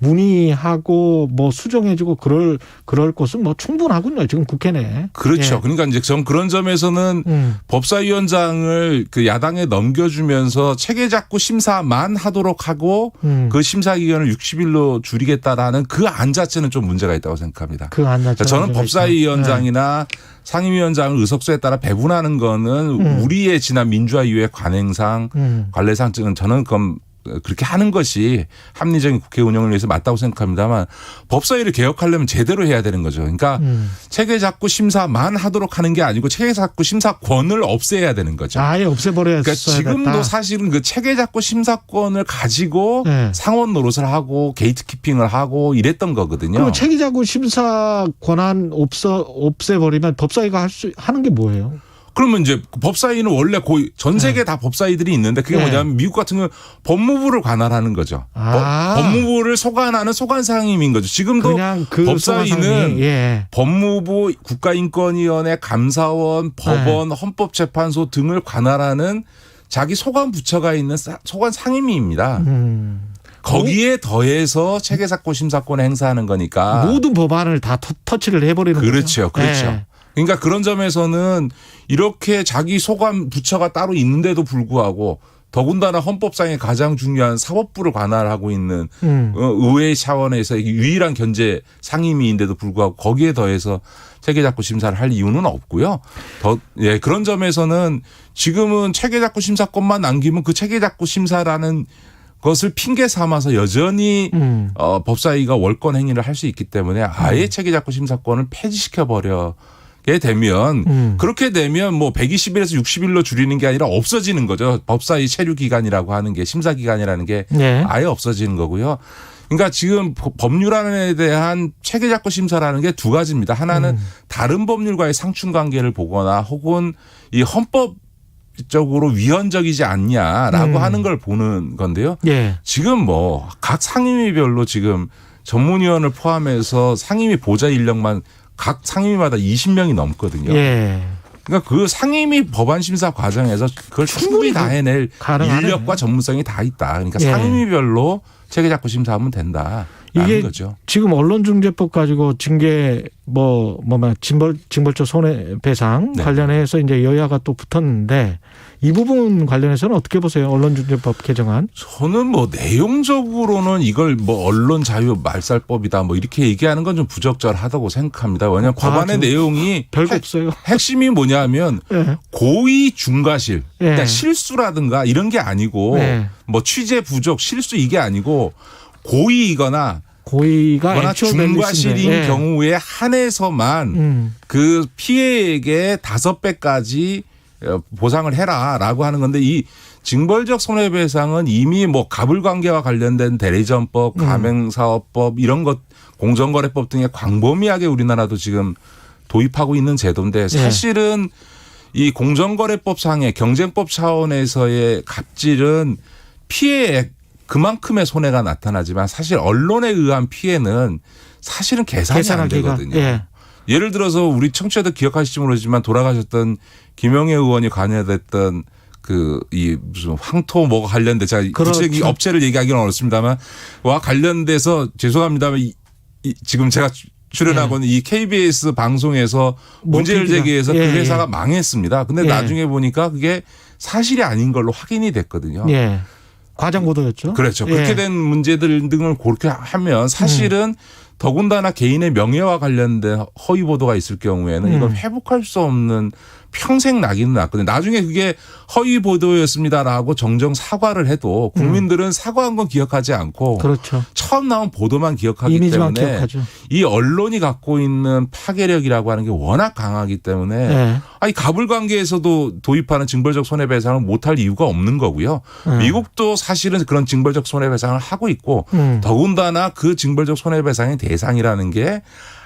문의하고 뭐 수정해주고 그럴 곳은 뭐 충분하군요. 지금 국회 내. 그렇죠. 그러니까 이제 전 그런 점에서는 법사위원장을 그 야당에 넘겨주면서 체계작구 심사만 하도록 하고 그 심사 기간을 60일로 줄이겠다라는 그 안 자체는 좀 문제가 있다고 생각합니다. 그 안 자체. 저는 법사위원장이나 상임위원장을 의석수에 따라 배분하는 거는 우리의 지난 민주화 이후의 관행상 관례상 저는 그건 그렇게 하는 것이 합리적인 국회 운영을 위해서 맞다고 생각합니다만 법사위를 개혁하려면 제대로 해야 되는 거죠. 그러니까 체계작구 심사만 하도록 하는 게 아니고 체계작구 심사권을 없애야 되는 거죠. 아예 없애버려야 그러니까 지금도 사실은 그 체계작구 심사권을 가지고 상원 노릇을 하고 게이트키핑을 하고 이랬던 거거든요. 그럼 체계작구 심사 권한 없애버리면 법사위가 하는 게 뭐예요? 그러면 이제 법사위는 원래 거의 전 세계 다 법사위들이 있는데 그게 뭐냐면 미국 같은 경우는 법무부를 관할하는 거죠. 법무부를 소관하는 소관상임인 거죠. 지금도 그 법사위는 법무부, 국가인권위원회, 감사원, 법원, 헌법재판소 등을 관할하는 자기 소관 부처가 있는 소관 상임위입니다. 거기에 더해서 체계작구 심사권을 행사하는 거니까 모든 법안을 다 터치를 해버리는 거죠. 그렇죠. 그러니까 그런 점에서는 이렇게 자기 소관 부처가 따로 있는데도 불구하고 더군다나 헌법상의 가장 중요한 사법부를 관할하고 있는 의회 차원에서 유일한 견제 상임위인데도 불구하고 거기에 더해서 체계작구 심사를 할 이유는 없고요. 그런 점에서는 지금은 체계작구 심사권만 남기면 그 체계작구 심사라는 것을 핑계 삼아서 여전히 법사위가 월권 행위를 할 수 있기 때문에 아예 체계작구 심사권을 폐지시켜버려. 되면 그렇게 되면 뭐 120일에서 60일로 줄이는 게 아니라 없어지는 거죠. 법사위 체류 기간이라고 하는 게 심사 기간이라는 게 아예 없어지는 거고요. 그러니까 지금 법률안에 대한 체계작구 심사라는 게 두 가지입니다. 하나는 다른 법률과의 상충 관계를 보거나 혹은 이 헌법적으로 위헌적이지 않냐라고 하는 걸 보는 건데요. 지금 뭐 각 상임위별로 지금 전문위원을 포함해서 상임위 보좌 인력만 각 상임위마다 20명이 넘거든요. 그러니까 그 상임위 법안 심사 과정에서 그걸 충분히 다 해낼 인력과 전문성이 다 있다. 그러니까 상임위별로 체계작구 심사하면 된다. 이게 거죠. 지금 언론중재법 가지고 징계 징벌적 손해배상 관련해서 이제 여야가 또 붙었는데 이 부분 관련해서는 어떻게 보세요? 언론중재법 개정안? 저는 뭐 내용적으로는 이걸 뭐 언론 자유 말살법이다 뭐 이렇게 얘기하는 건 좀 부적절하다고 생각합니다. 왜냐하면 법안의 내용이 별거 없어요. 핵심이 뭐냐면 고의 중과실, 그러니까 실수라든가 이런 게 아니고 뭐 취재 부족, 실수 이게 아니고 고의가 중과실인 경우에 한해서만 그 피해액의 5배까지 보상을 해라라고 하는 건데 이 징벌적 손해배상은 이미 뭐 가불관계와 관련된 대리점법, 가맹사업법 이런 것 공정거래법 등의 광범위하게 우리나라도 지금 도입하고 있는 제도인데 사실은 이 공정거래법상의 경쟁법 차원에서의 갑질은 피해액 그만큼의 손해가 나타나지만 사실 언론에 의한 피해는 사실은 계산이 안 되거든요. 예. 예를 들어서 우리 청취자들 기억하실지 모르지만 돌아가셨던 김영애 의원이 관여됐던 이 무슨 황토 뭐가 관련돼 제가 구체적인 그렇죠. 업체를 얘기하기는 어렵습니다만 와 관련돼서 죄송합니다만 지금 제가 출연하고 있는 이 KBS 방송에서 문제를 제기해서 그 회사가 망했습니다. 근데 나중에 보니까 그게 사실이 아닌 걸로 확인이 됐거든요. 예. 과장 보도였죠. 그렇죠. 그렇게 된 문제들 등을 그렇게 하면 사실은 더군다나 개인의 명예와 관련된 허위 보도가 있을 경우에는 이건 회복할 수 없는 평생 낙인은 났거든요. 나중에 그게 허위 보도였습니다라고 정정 사과를 해도 국민들은 사과한 건 기억하지 않고 그렇죠. 처음 나온 보도만 기억하기 이미지만 때문에 기억하죠. 이 언론이 갖고 있는 파괴력이라고 하는 게 워낙 강하기 때문에 네. 아니 가불관계에서도 도입하는 징벌적 손해배상을 못할 이유가 없는 거고요. 미국도 사실은 그런 징벌적 손해배상을 하고 있고 더군다나 그 징벌적 손해배상의 대상이라는 게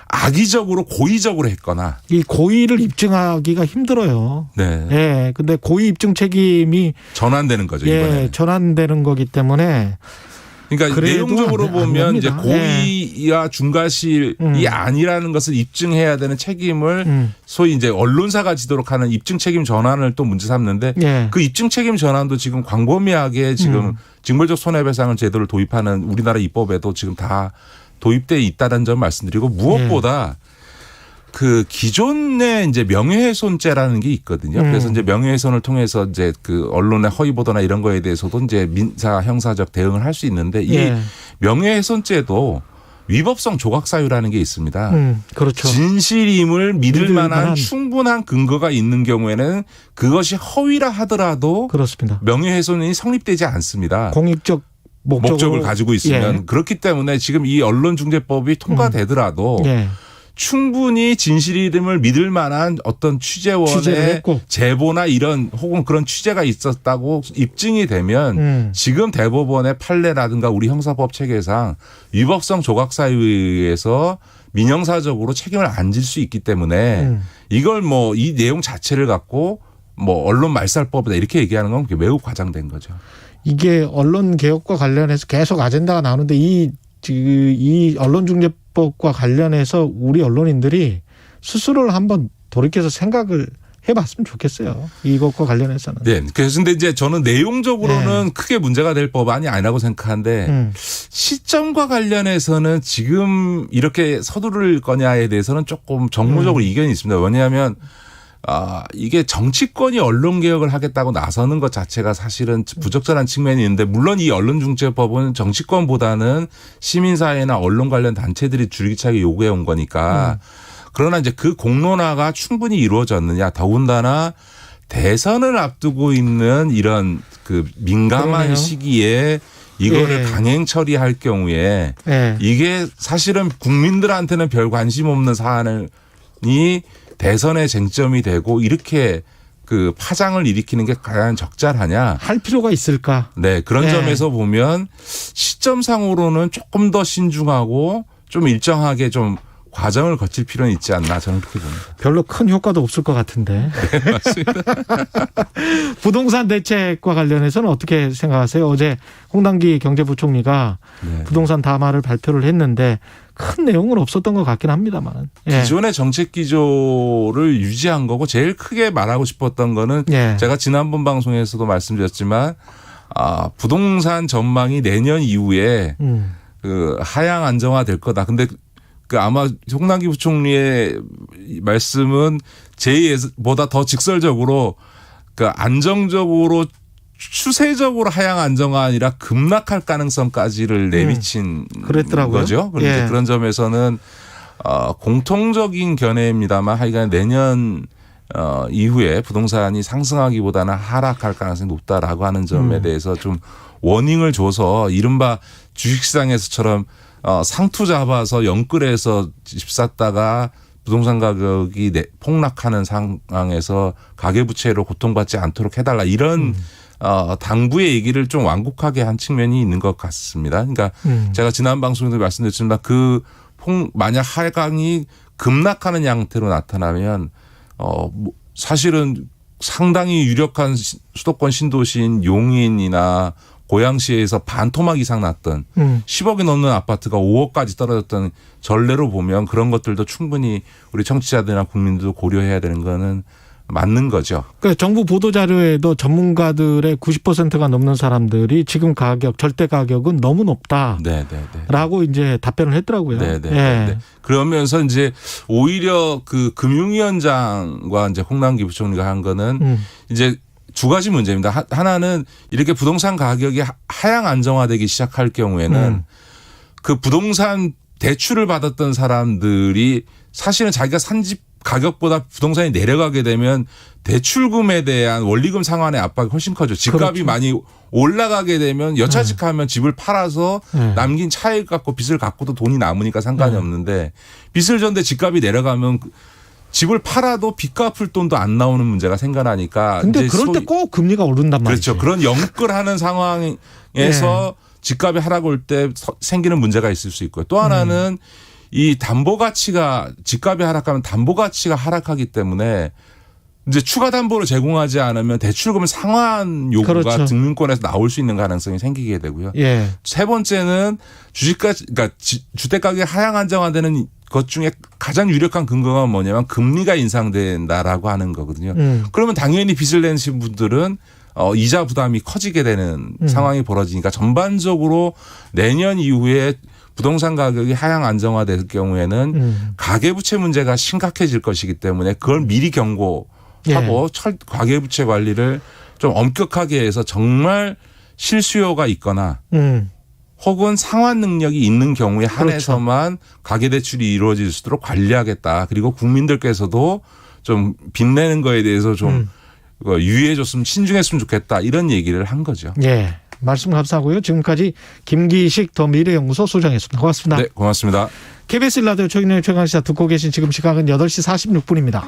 악의적으로 고의적으로 했거나 이 고의를 입증하기가 힘들어요. 네. 예. 근데 고의 입증 책임이 전환되는 거죠. 예, 이번에. 전환되는 거기 때문에 그러니까 내용적으로 보면 이제 고의와 중과실이 아니라는 것을 입증해야 되는 책임을 소위 이제 언론사가 지도록 하는 입증 책임 전환을 또 문제 삼는데 그 입증 책임 전환도 지금 광범위하게 지금 징벌적 손해배상을 제도를 도입하는 우리나라 입법에도 지금 다 도입돼 있다는 점 말씀드리고 무엇보다 그 기존의 이제 명예훼손죄라는 게 있거든요. 그래서 이제 명예훼손을 통해서 이제 그 언론의 허위 보도나 이런 거에 대해서도 이제 민사 형사적 대응을 할 수 있는데 이 명예훼손죄도 위법성 조각 사유라는 게 있습니다. 그렇죠. 진실임을 믿을 만한 충분한 근거가 있는 경우에는 그것이 허위라 하더라도 그렇습니다. 명예훼손이 성립되지 않습니다. 공익적 목적을 가지고 있으면 그렇기 때문에 지금 이 언론중재법이 통과되더라도 충분히 진실임을 믿을 만한 어떤 취재원의 제보나 이런 혹은 그런 취재가 있었다고 입증이 되면 지금 대법원의 판례라든가 우리 형사법 체계상 위법성 조각 사유에 의해서 민형사적으로 책임을 안 질 수 있기 때문에 이걸 뭐 이 내용 자체를 갖고 뭐 언론 말살법이다 이렇게 얘기하는 건 매우 과장된 거죠. 이게 언론 개혁과 관련해서 계속 아젠다가 나오는데 이 언론중재법과 관련해서 우리 언론인들이 스스로를 한번 돌이켜서 생각을 해봤으면 좋겠어요. 이것과 관련해서는. 네. 그래서 근데 이제 저는 내용적으로는 크게 문제가 될 법안이 아니라고 생각하는데 시점과 관련해서는 지금 이렇게 서두를 거냐에 대해서는 조금 정무적으로 이견이 있습니다. 왜냐하면 이게 정치권이 언론 개혁을 하겠다고 나서는 것 자체가 사실은 부적절한 측면이 있는데 물론 이 언론중재법은 정치권보다는 시민사회나 언론 관련 단체들이 줄기차게 요구해 온 거니까 그러나 이제 그 공론화가 충분히 이루어졌느냐 더군다나 대선을 앞두고 있는 이런 그 민감한 시기에 이거를 강행 처리할 경우에 이게 사실은 국민들한테는 별 관심 없는 사안이 대선의 쟁점이 되고 이렇게 그 파장을 일으키는 게 과연 적절하냐. 할 필요가 있을까. 네. 그런 점에서 보면 시점상으로는 조금 더 신중하고 좀 일정하게 좀 과정을 거칠 필요는 있지 않나 저는 그렇게 봅니다. 별로 큰 효과도 없을 것 같은데. 네, 맞습니다. 부동산 대책과 관련해서는 어떻게 생각하세요? 어제 홍남기 경제부총리가 부동산 담화를 발표를 했는데 큰 내용은 없었던 것 같긴 합니다만. 기존의 정책 기조를 유지한 거고 제일 크게 말하고 싶었던 거는 제가 지난번 방송에서도 말씀드렸지만 부동산 전망이 내년 이후에 그 하향 안정화될 거다. 근데 그 아마 홍남기 부총리의 말씀은 제2보다 더 직설적으로 그 안정적으로 추세적으로 하향 안정화 아니라 급락할 가능성까지를 내비친 거죠. 그런데 그런 점에서는 공통적인 견해입니다만 하여간 내년 이후에 부동산이 상승하기보다는 하락할 가능성이 높다라고 하는 점에 대해서 좀 워닝을 줘서 이른바 주식시장에서처럼 상투 잡아서 영끌해서 집 샀다가 부동산 가격이 폭락하는 상황에서 가계부채로 고통받지 않도록 해달라 이런 당부의 얘기를 좀 완곡하게 한 측면이 있는 것 같습니다. 그러니까 제가 지난 방송에도 말씀드렸지만 만약 하강이 급락하는 양태로 나타나면 사실은 상당히 유력한 수도권 신도시인 용인이나 고양시에서 반토막 이상 났던 10억이 넘는 아파트가 5억까지 떨어졌던 전례로 보면 그런 것들도 충분히 우리 청취자들이나 국민들도 고려해야 되는 거는 맞는 거죠. 그러니까 정부 보도자료에도 전문가들의 90%가 넘는 사람들이 지금 가격, 절대 가격은 너무 높다. 라고 이제 답변을 했더라고요. 네. 그러면서 이제 오히려 그 금융위원장과 이제 홍남기 부총리가 한 거는 이제 두 가지 문제입니다. 하나는 이렇게 부동산 가격이 하향 안정화되기 시작할 경우에는 그 부동산 대출을 받았던 사람들이 사실은 자기가 산 집 가격보다 부동산이 내려가게 되면 대출금에 대한 원리금 상환의 압박이 훨씬 커져. 집값이 많이 올라가게 되면 여차직하면 집을 팔아서 남긴 차익 갖고 빚을 갖고도 돈이 남으니까 상관이 없는데 빚을 졌는데 집값이 내려가면 집을 팔아도 빚 갚을 돈도 안 나오는 문제가 생겨나니까. 근데 그럴 때 꼭 금리가 오른단 말이죠. 그렇죠. 그런 영끌하는 상황에서 집값이 하락 올 때 생기는 문제가 있을 수 있고요. 또 하나는 이 담보 가치가 집값이 하락하면 담보 가치가 하락하기 때문에 이제 추가 담보를 제공하지 않으면 대출금 상환 요구가 등록권에서 나올 수 있는 가능성이 생기게 되고요. 세 번째는 그러니까 주택 가격이 하향 안정화되는 것 중에 가장 유력한 근거가 뭐냐면 금리가 인상된다라고 하는 거거든요. 그러면 당연히 빚을 내신 분들은 이자 부담이 커지게 되는 상황이 벌어지니까 전반적으로 내년 이후에 부동산 가격이 하향 안정화될 경우에는 가계부채 문제가 심각해질 것이기 때문에 그걸 미리 경고하고 가계부채 관리를 좀 엄격하게 해서 정말 실수요가 있거나 혹은 상환 능력이 있는 경우에 한해서만 가계대출이 이루어질 수 있도록 관리하겠다. 그리고 국민들께서도 좀 빚내는 거에 대해서 좀 유의해줬으면 신중했으면 좋겠다. 이런 얘기를 한 거죠. 말씀 감사하고요. 지금까지 김기식 더 미래연구소 소장이었습니다. 고맙습니다. 네, 고맙습니다. KBS 라디오 최경영의 최강시사 듣고 계신 지금 시각은 8시 46분입니다.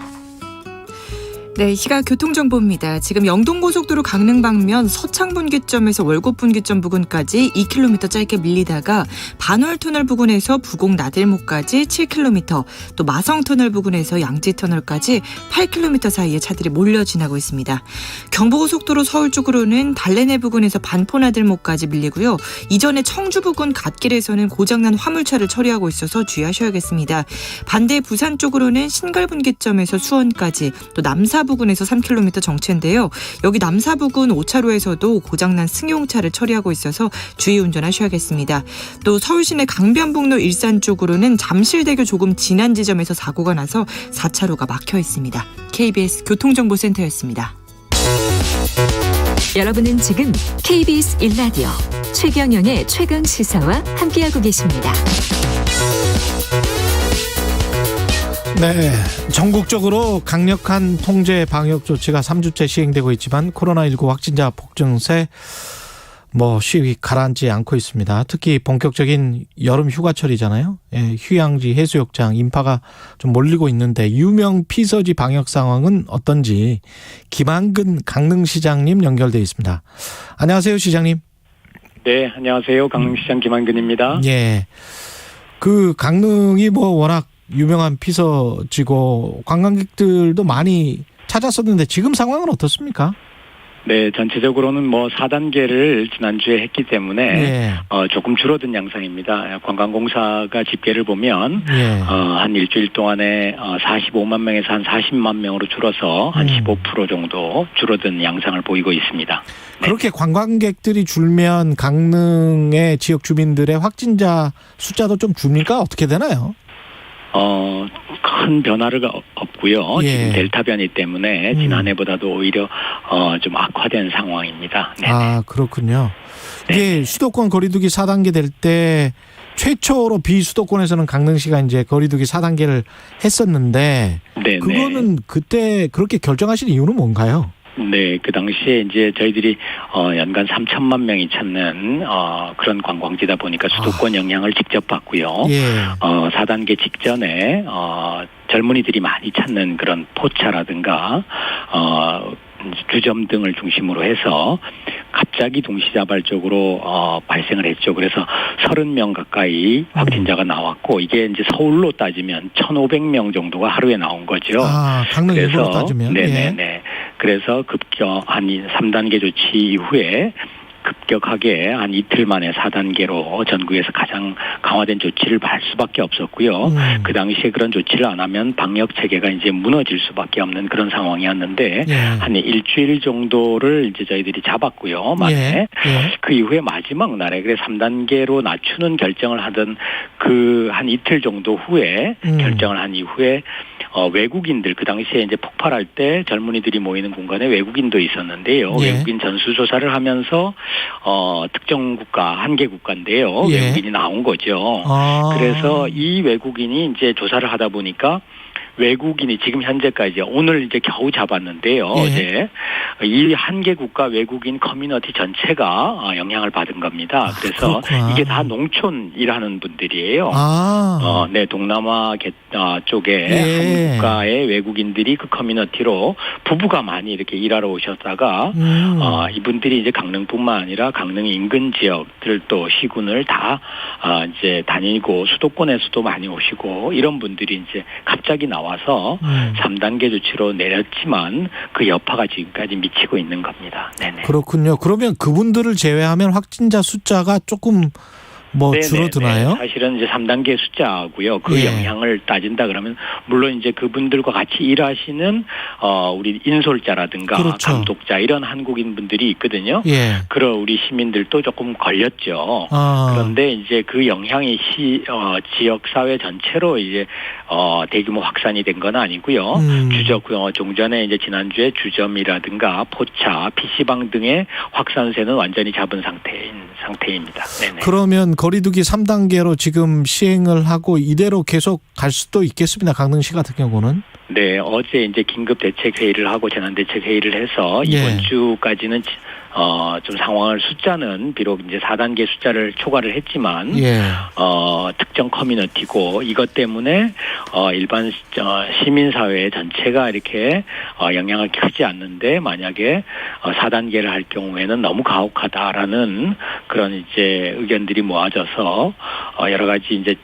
네, 시각 교통정보입니다. 지금 영동고속도로 강릉 방면 서창분기점에서 월곡분기점 부근까지 2km 짧게 밀리다가 반월터널 부근에서 부곡 나들목까지 7km, 또 마성터널 부근에서 양지터널까지 8km 사이에 차들이 몰려 지나고 있습니다. 경부고속도로 서울 쪽으로는 달래내 부근에서 반포나들목까지 밀리고요. 이전에 청주 부근 갓길에서는 고장난 화물차를 처리하고 있어서 주의하셔야겠습니다. 반대 부산 쪽으로는 신갈분기점에서 수원까지, 또 남사 부근에서 3km 정체인데요. 여기 남사 부근 5차로에서도 고장난 승용차를 처리하고 있어서 주의 운전하셔야겠습니다. 또 서울시내 강변북로 일산 쪽으로는 잠실대교 조금 지난 지점에서 사고가 나서 4차로가 막혀 있습니다. KBS 교통정보센터였습니다. 여러분은 지금 KBS 1라디오 최경영의 최강시사와 함께하고 계십니다. 네, 전국적으로 강력한 통제 방역 조치가 3주째 시행되고 있지만 코로나19 확진자 폭증세 쉬 가라앉지 않고 있습니다. 특히 본격적인 여름 휴가철이잖아요. 휴양지, 해수욕장, 인파가 좀 몰리고 있는데 유명 피서지 방역 상황은 어떤지 김한근 강릉시장님 연결돼 있습니다. 안녕하세요, 시장님. 네, 안녕하세요. 강릉시장 김한근입니다. 그 강릉이 워낙 유명한 피서지고 관광객들도 많이 찾았었는데 지금 상황은 어떻습니까? 네, 전체적으로는 4단계를 지난주에 했기 때문에 조금 줄어든 양상입니다. 관광공사가 집계를 보면 한 일주일 동안에 45만 명에서 한 40만 명으로 줄어서 한 15% 정도 줄어든 양상을 보이고 있습니다. 그렇게 관광객들이 줄면 강릉의 지역 주민들의 확진자 숫자도 좀 줍니까? 어떻게 되나요? 큰 변화가 없고요. 지금 델타 변이 때문에 지난해보다도 오히려 좀 악화된 상황입니다. 아, 그렇군요. 이게 수도권 거리두기 4단계 될 때 최초로 비수도권에서는 강릉시가 이제 거리두기 4단계를 했었는데 그거는 그때 그렇게 결정하신 이유는 뭔가요? 네, 그 당시에 이제 저희들이 연간 3천만 명이 찾는 그런 관광지다 보니까 수도권 영향을 직접 받고요. 4단계 직전에 젊은이들이 많이 찾는 그런 포차라든가 주점 등을 중심으로 해서 갑자기 동시다발적으로 발생을 했죠. 그래서 30명 가까이 확진자가 나왔고 이게 이제 서울로 따지면 1,500명 정도가 하루에 나온 거죠. 강릉 일부로 따지면. 네네네. 그래서 급격 한 3단계 조치 이후에 급격하게 한 이틀 만에 4단계로 전국에서 가장 강화된 조치를 할 수밖에 없었고요. 그 당시에 그런 조치를 안 하면 방역 체계가 이제 무너질 수밖에 없는 그런 상황이었는데 한 일주일 정도를 이제 저희들이 잡았고요. 만에 그 이후에 마지막 날에 그래 3단계로 낮추는 결정을 하던 그 한 이틀 정도 후에 결정을 한 이후에 외국인들 그 당시에 이제 폭발할 때 젊은이들이 모이는 공간에 외국인도 있었는데요. 외국인 전수조사를 하면서 특정 국가 한 개 국가인데요. 외국인이 나온 거죠. 그래서 이 외국인이 이제 조사를 하다 보니까 외국인이 지금 현재까지 오늘 이제 겨우 잡았는데요. 어제 이 한 개 국가 외국인 커뮤니티 전체가 영향을 받은 겁니다. 그래서 이게 다 농촌 일하는 분들이에요. 네, 동남아 쪽에 한 국가의 외국인들이 그 커뮤니티로 부부가 많이 이렇게 일하러 오셨다가 이분들이 이제 강릉뿐만 아니라 강릉 인근 지역들도 시군을 다 이제 다니고 수도권에서도 많이 오시고 이런 분들이 이제 갑자기 나와서 3단계 조치로 내렸지만 그 여파가 지금까지 미치고 있는 겁니다. 네네. 그렇군요. 그러면 그분들을 제외하면 확진자 숫자가 조금 줄어드나요? 사실은 이제 3단계 숫자고요. 그 영향을 따진다 그러면 물론 이제 그분들과 같이 일하시는 우리 인솔자라든가 감독자 이런 한국인 분들이 있거든요. 그런 우리 시민들도 조금 걸렸죠. 그런데 이제 그 영향이 지역 사회 전체로 이제 대규모 확산이 된 건 아니고요. 종전에 이제 지난주에 주점이라든가 포차, PC방 등의 확산세는 완전히 잡은 상태입니다. 네네. 그러면 거리두기 3단계로 지금 시행을 하고 이대로 계속 갈 수도 있겠습니다. 강릉시 같은 경우는. 네, 어제 이제 긴급 대책 회의를 하고 재난 대책 회의를 해서 이번 주까지는 좀 상황을 숫자는 비록 이제 4단계 숫자를 초과를 했지만 특정 커뮤니티고 이것 때문에 일반 시민사회 전체가 이렇게 영향을 크지 않는데 만약에 4단계를 할 경우에는 너무 가혹하다라는 그런 이제 의견들이 모아져서 여러 가지 이제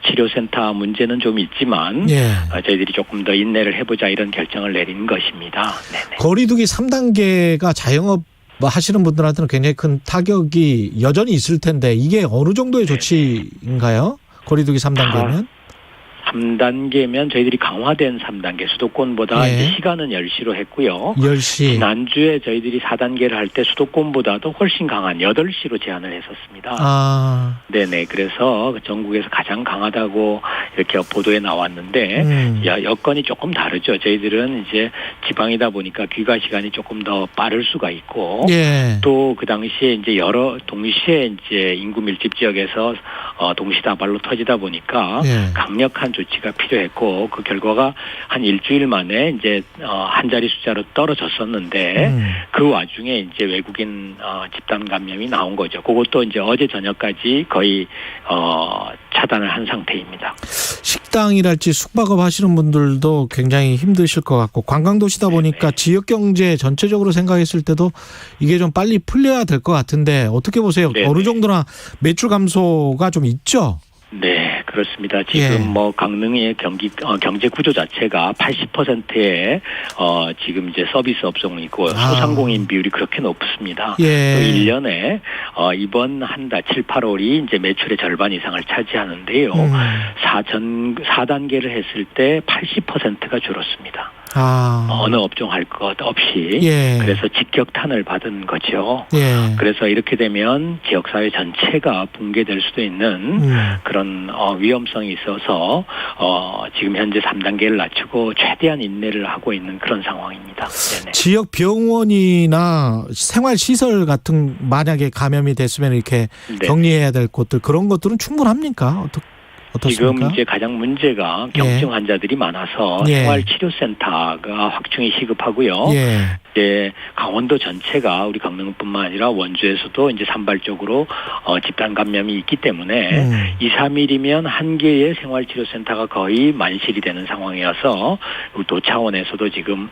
치료센터 문제는 좀 있지만 저희들이 조금 더 인내를 해보자 이런 결정을 내린 것입니다. 네네. 거리두기 3단계가 자영업 하시는 분들한테는 굉장히 큰 타격이 여전히 있을 텐데 이게 어느 정도의 조치인가요? 거리두기 3단계면? 3단계면 저희들이 강화된 3단계 수도권보다 이제 시간은 10시로 했고요. 10시. 지난주에 저희들이 4단계를 할 때 수도권보다도 훨씬 강한 8시로 제한을 했었습니다. 네네. 그래서 전국에서 가장 강하다고 이렇게 보도에 나왔는데 여건이 조금 다르죠. 저희들은 이제 지방이다 보니까 귀가 시간이 조금 더 빠를 수가 있고 또 그 당시에 이제 동시에 이제 인구 밀집 지역에서 동시다발로 터지다 보니까 강력한 조치가 필요했고 그 결과가 한 일주일 만에 이제 한 자리 숫자로 떨어졌었는데 그 와중에 이제 외국인 집단 감염이 나온 거죠. 그것도 이제 어제 저녁까지 거의 차단을 한 상태입니다. 식당이랄지 숙박업 하시는 분들도 굉장히 힘드실 것 같고 관광도시다 보니까 지역 경제 전체적으로 생각했을 때도 이게 좀 빨리 풀려야 될 것 같은데 어떻게 보세요? 어느 정도나 매출 감소가 좀 있죠? 네, 그렇습니다. 지금 강릉의 경제 구조 자체가 80%의 지금 이제 서비스 업종이고 소상공인 비율이 그렇게 높습니다. 또 1년에 이번 한 달 7, 8월이 이제 매출의 절반 이상을 차지하는데요. 4단계를 했을 때 80%가 줄었습니다. 어느 업종 할 것 없이 그래서 직격탄을 받은 거죠. 그래서 이렇게 되면 지역사회 전체가 붕괴될 수도 있는 그런 위험성이 있어서 지금 현재 3단계를 낮추고 최대한 인내를 하고 있는 그런 상황입니다. 네네. 지역 병원이나 생활시설 같은 만약에 감염이 됐으면 이렇게 격리해야 될 곳들 그런 것들은 충분합니까? 어떻습니까? 지금 이제 가장 문제가 경증 환자들이 많아서 생활치료센터가 확충이 시급하고요. 이제 강원도 전체가 우리 강릉뿐만 아니라 원주에서도 이제 산발적으로 집단 감염이 있기 때문에 2, 3일이면 한 개의 생활치료센터가 거의 만실이 되는 상황이어서 도 차원에서도 지금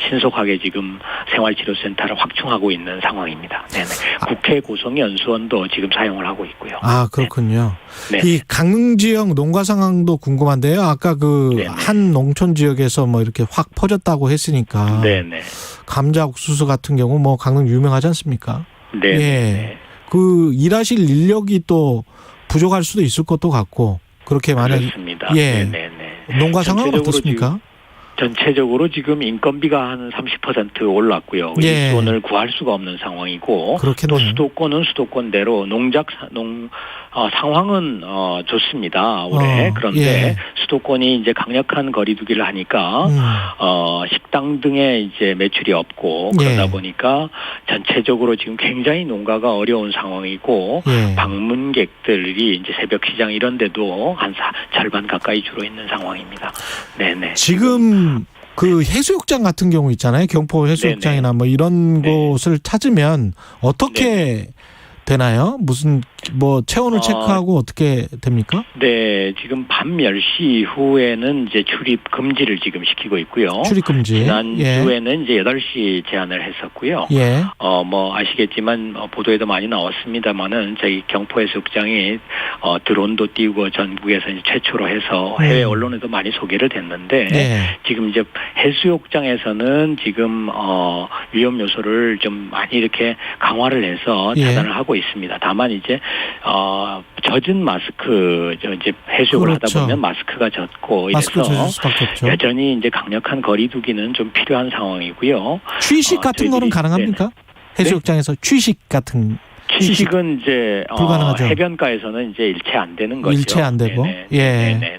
신속하게 지금 생활치료센터를 확충하고 있는 상황입니다. 네네. 국회 고성연수원도 지금 사용을 하고 있고요. 그렇군요. 네. 이 강릉 지역 농가 상황도 궁금한데요. 아까 한 농촌 지역에서 이렇게 확 퍼졌다고 했으니까. 감자 옥수수 같은 경우 강릉 유명하지 않습니까? 네. 예. 그 일하실 인력이 또 부족할 수도 있을 것도 같고 그렇게 만약 그렇습니다. 예. 네네네. 농가 상황은 어떻습니까? 전체적으로 지금 인건비가 한 30% 올랐고요. 예. 일손을 구할 수가 없는 상황이고 그렇겠네요. 또 수도권은 수도권대로 상황은 좋습니다. 올해. 그런데 예. 수도권이 이제 강력한 거리두기를 하니까 식당 등의 이제 매출이 없고 그러다 예. 보니까 전체적으로 지금 굉장히 농가가 어려운 상황이고 예. 방문객들이 이제 새벽 시장 이런 데도 한 절반 가까이 줄어 있는 상황입니다. 네네. 지금 그 해수욕장 같은 경우 있잖아요. 경포 해수욕장이나 뭐 이런 곳을 찾으면 어떻게 되나요? 무슨 뭐 체온을 체크하고 어떻게 됩니까? 네, 지금 밤 10시 이후에는 이제 출입 금지를 지금 시키고 있고요. 출입 금지. 지난주에는 이제 8시 제한을 했었고요. 예. 뭐 아시겠지만 보도에도 많이 나왔습니다만은 저희 경포해수욕장이 드론도 띄우고 전국에서 이제 최초로 해서 해외 언론에도 많이 소개를 됐는데 지금 이제 해수욕장에서는 지금 위험 요소를 좀 많이 이렇게 강화를 해서 차단을 하고 있습니다. 다만 이제 젖은 마스크 이제 해수욕을 하다 보면 마스크가 젖고 이래서 여전히 이제 강력한 거리두기는 좀 필요한 상황이고요. 취식 같은 거는 가능합니까? 해수욕장에서 취식 같은 취식은 이제 불가능하죠. 해변가에서는 이제 일체 안 되는 거죠. 일체 안 되고. 네네.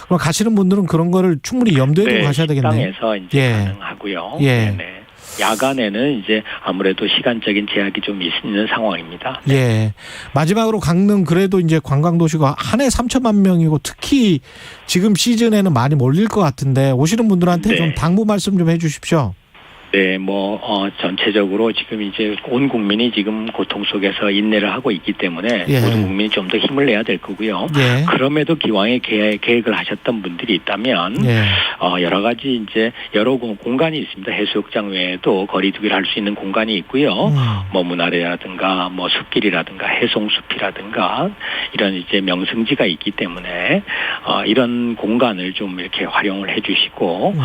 그럼 가시는 분들은 그런 거를 충분히 염두에 두고 가셔야 되겠네요. 식당에서 이제 가능하고요. 네. 야간에는 이제 아무래도 시간적인 제약이 좀 있는 상황입니다. 예. 마지막으로 강릉 그래도 이제 관광도시가 한 해 3천만 명이고 특히 지금 시즌에는 많이 몰릴 것 같은데 오시는 분들한테 좀 당부 말씀 좀 해 주십시오. 네, 전체적으로 지금 이제 온 국민이 지금 고통 속에서 인내를 하고 있기 때문에 모든 국민이 좀 더 힘을 내야 될 거고요. 그럼에도 기왕에 계획을 하셨던 분들이 있다면 여러 가지 이제 여러 공간이 있습니다. 해수욕장 외에도 거리두기를 할 수 있는 공간이 있고요. 뭐 문화래라든가 뭐 숲길이라든가 해송숲이라든가 이런 이제 명승지가 있기 때문에 이런 공간을 좀 이렇게 활용을 해주시고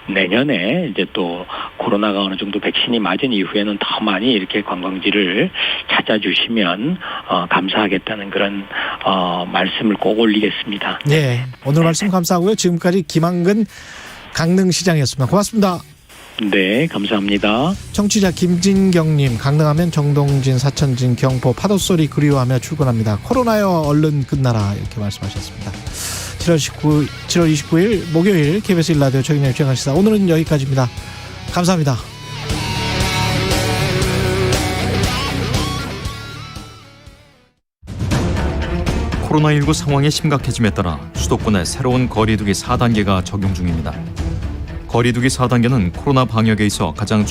내년에 이제 또 코로나가 어느 정도 백신이 맞은 이후에는 더 많이 이렇게 관광지를 찾아주시면 감사하겠다는 그런 말씀을 꼭 올리겠습니다. 네, 오늘 말씀 감사하고요. 지금까지 김한근 강릉시장이었습니다. 고맙습니다. 네, 감사합니다. 청취자 김진경님, 강릉하면 정동진, 사천진, 경포 파도소리 그리워하며 출근합니다. 코로나여 얼른 끝나라 이렇게 말씀하셨습니다. 7월 29일 목요일 KBS 1라디오 최경영의 최강시사 오늘은 여기까지입니다. 감사합니다. 코로나19 상황이 심각해짐에 따라 수도권에 새로운 거리두기 4단계가 적용 중입니다. 거리두기 4단계는 코로나 방역에 있어 가장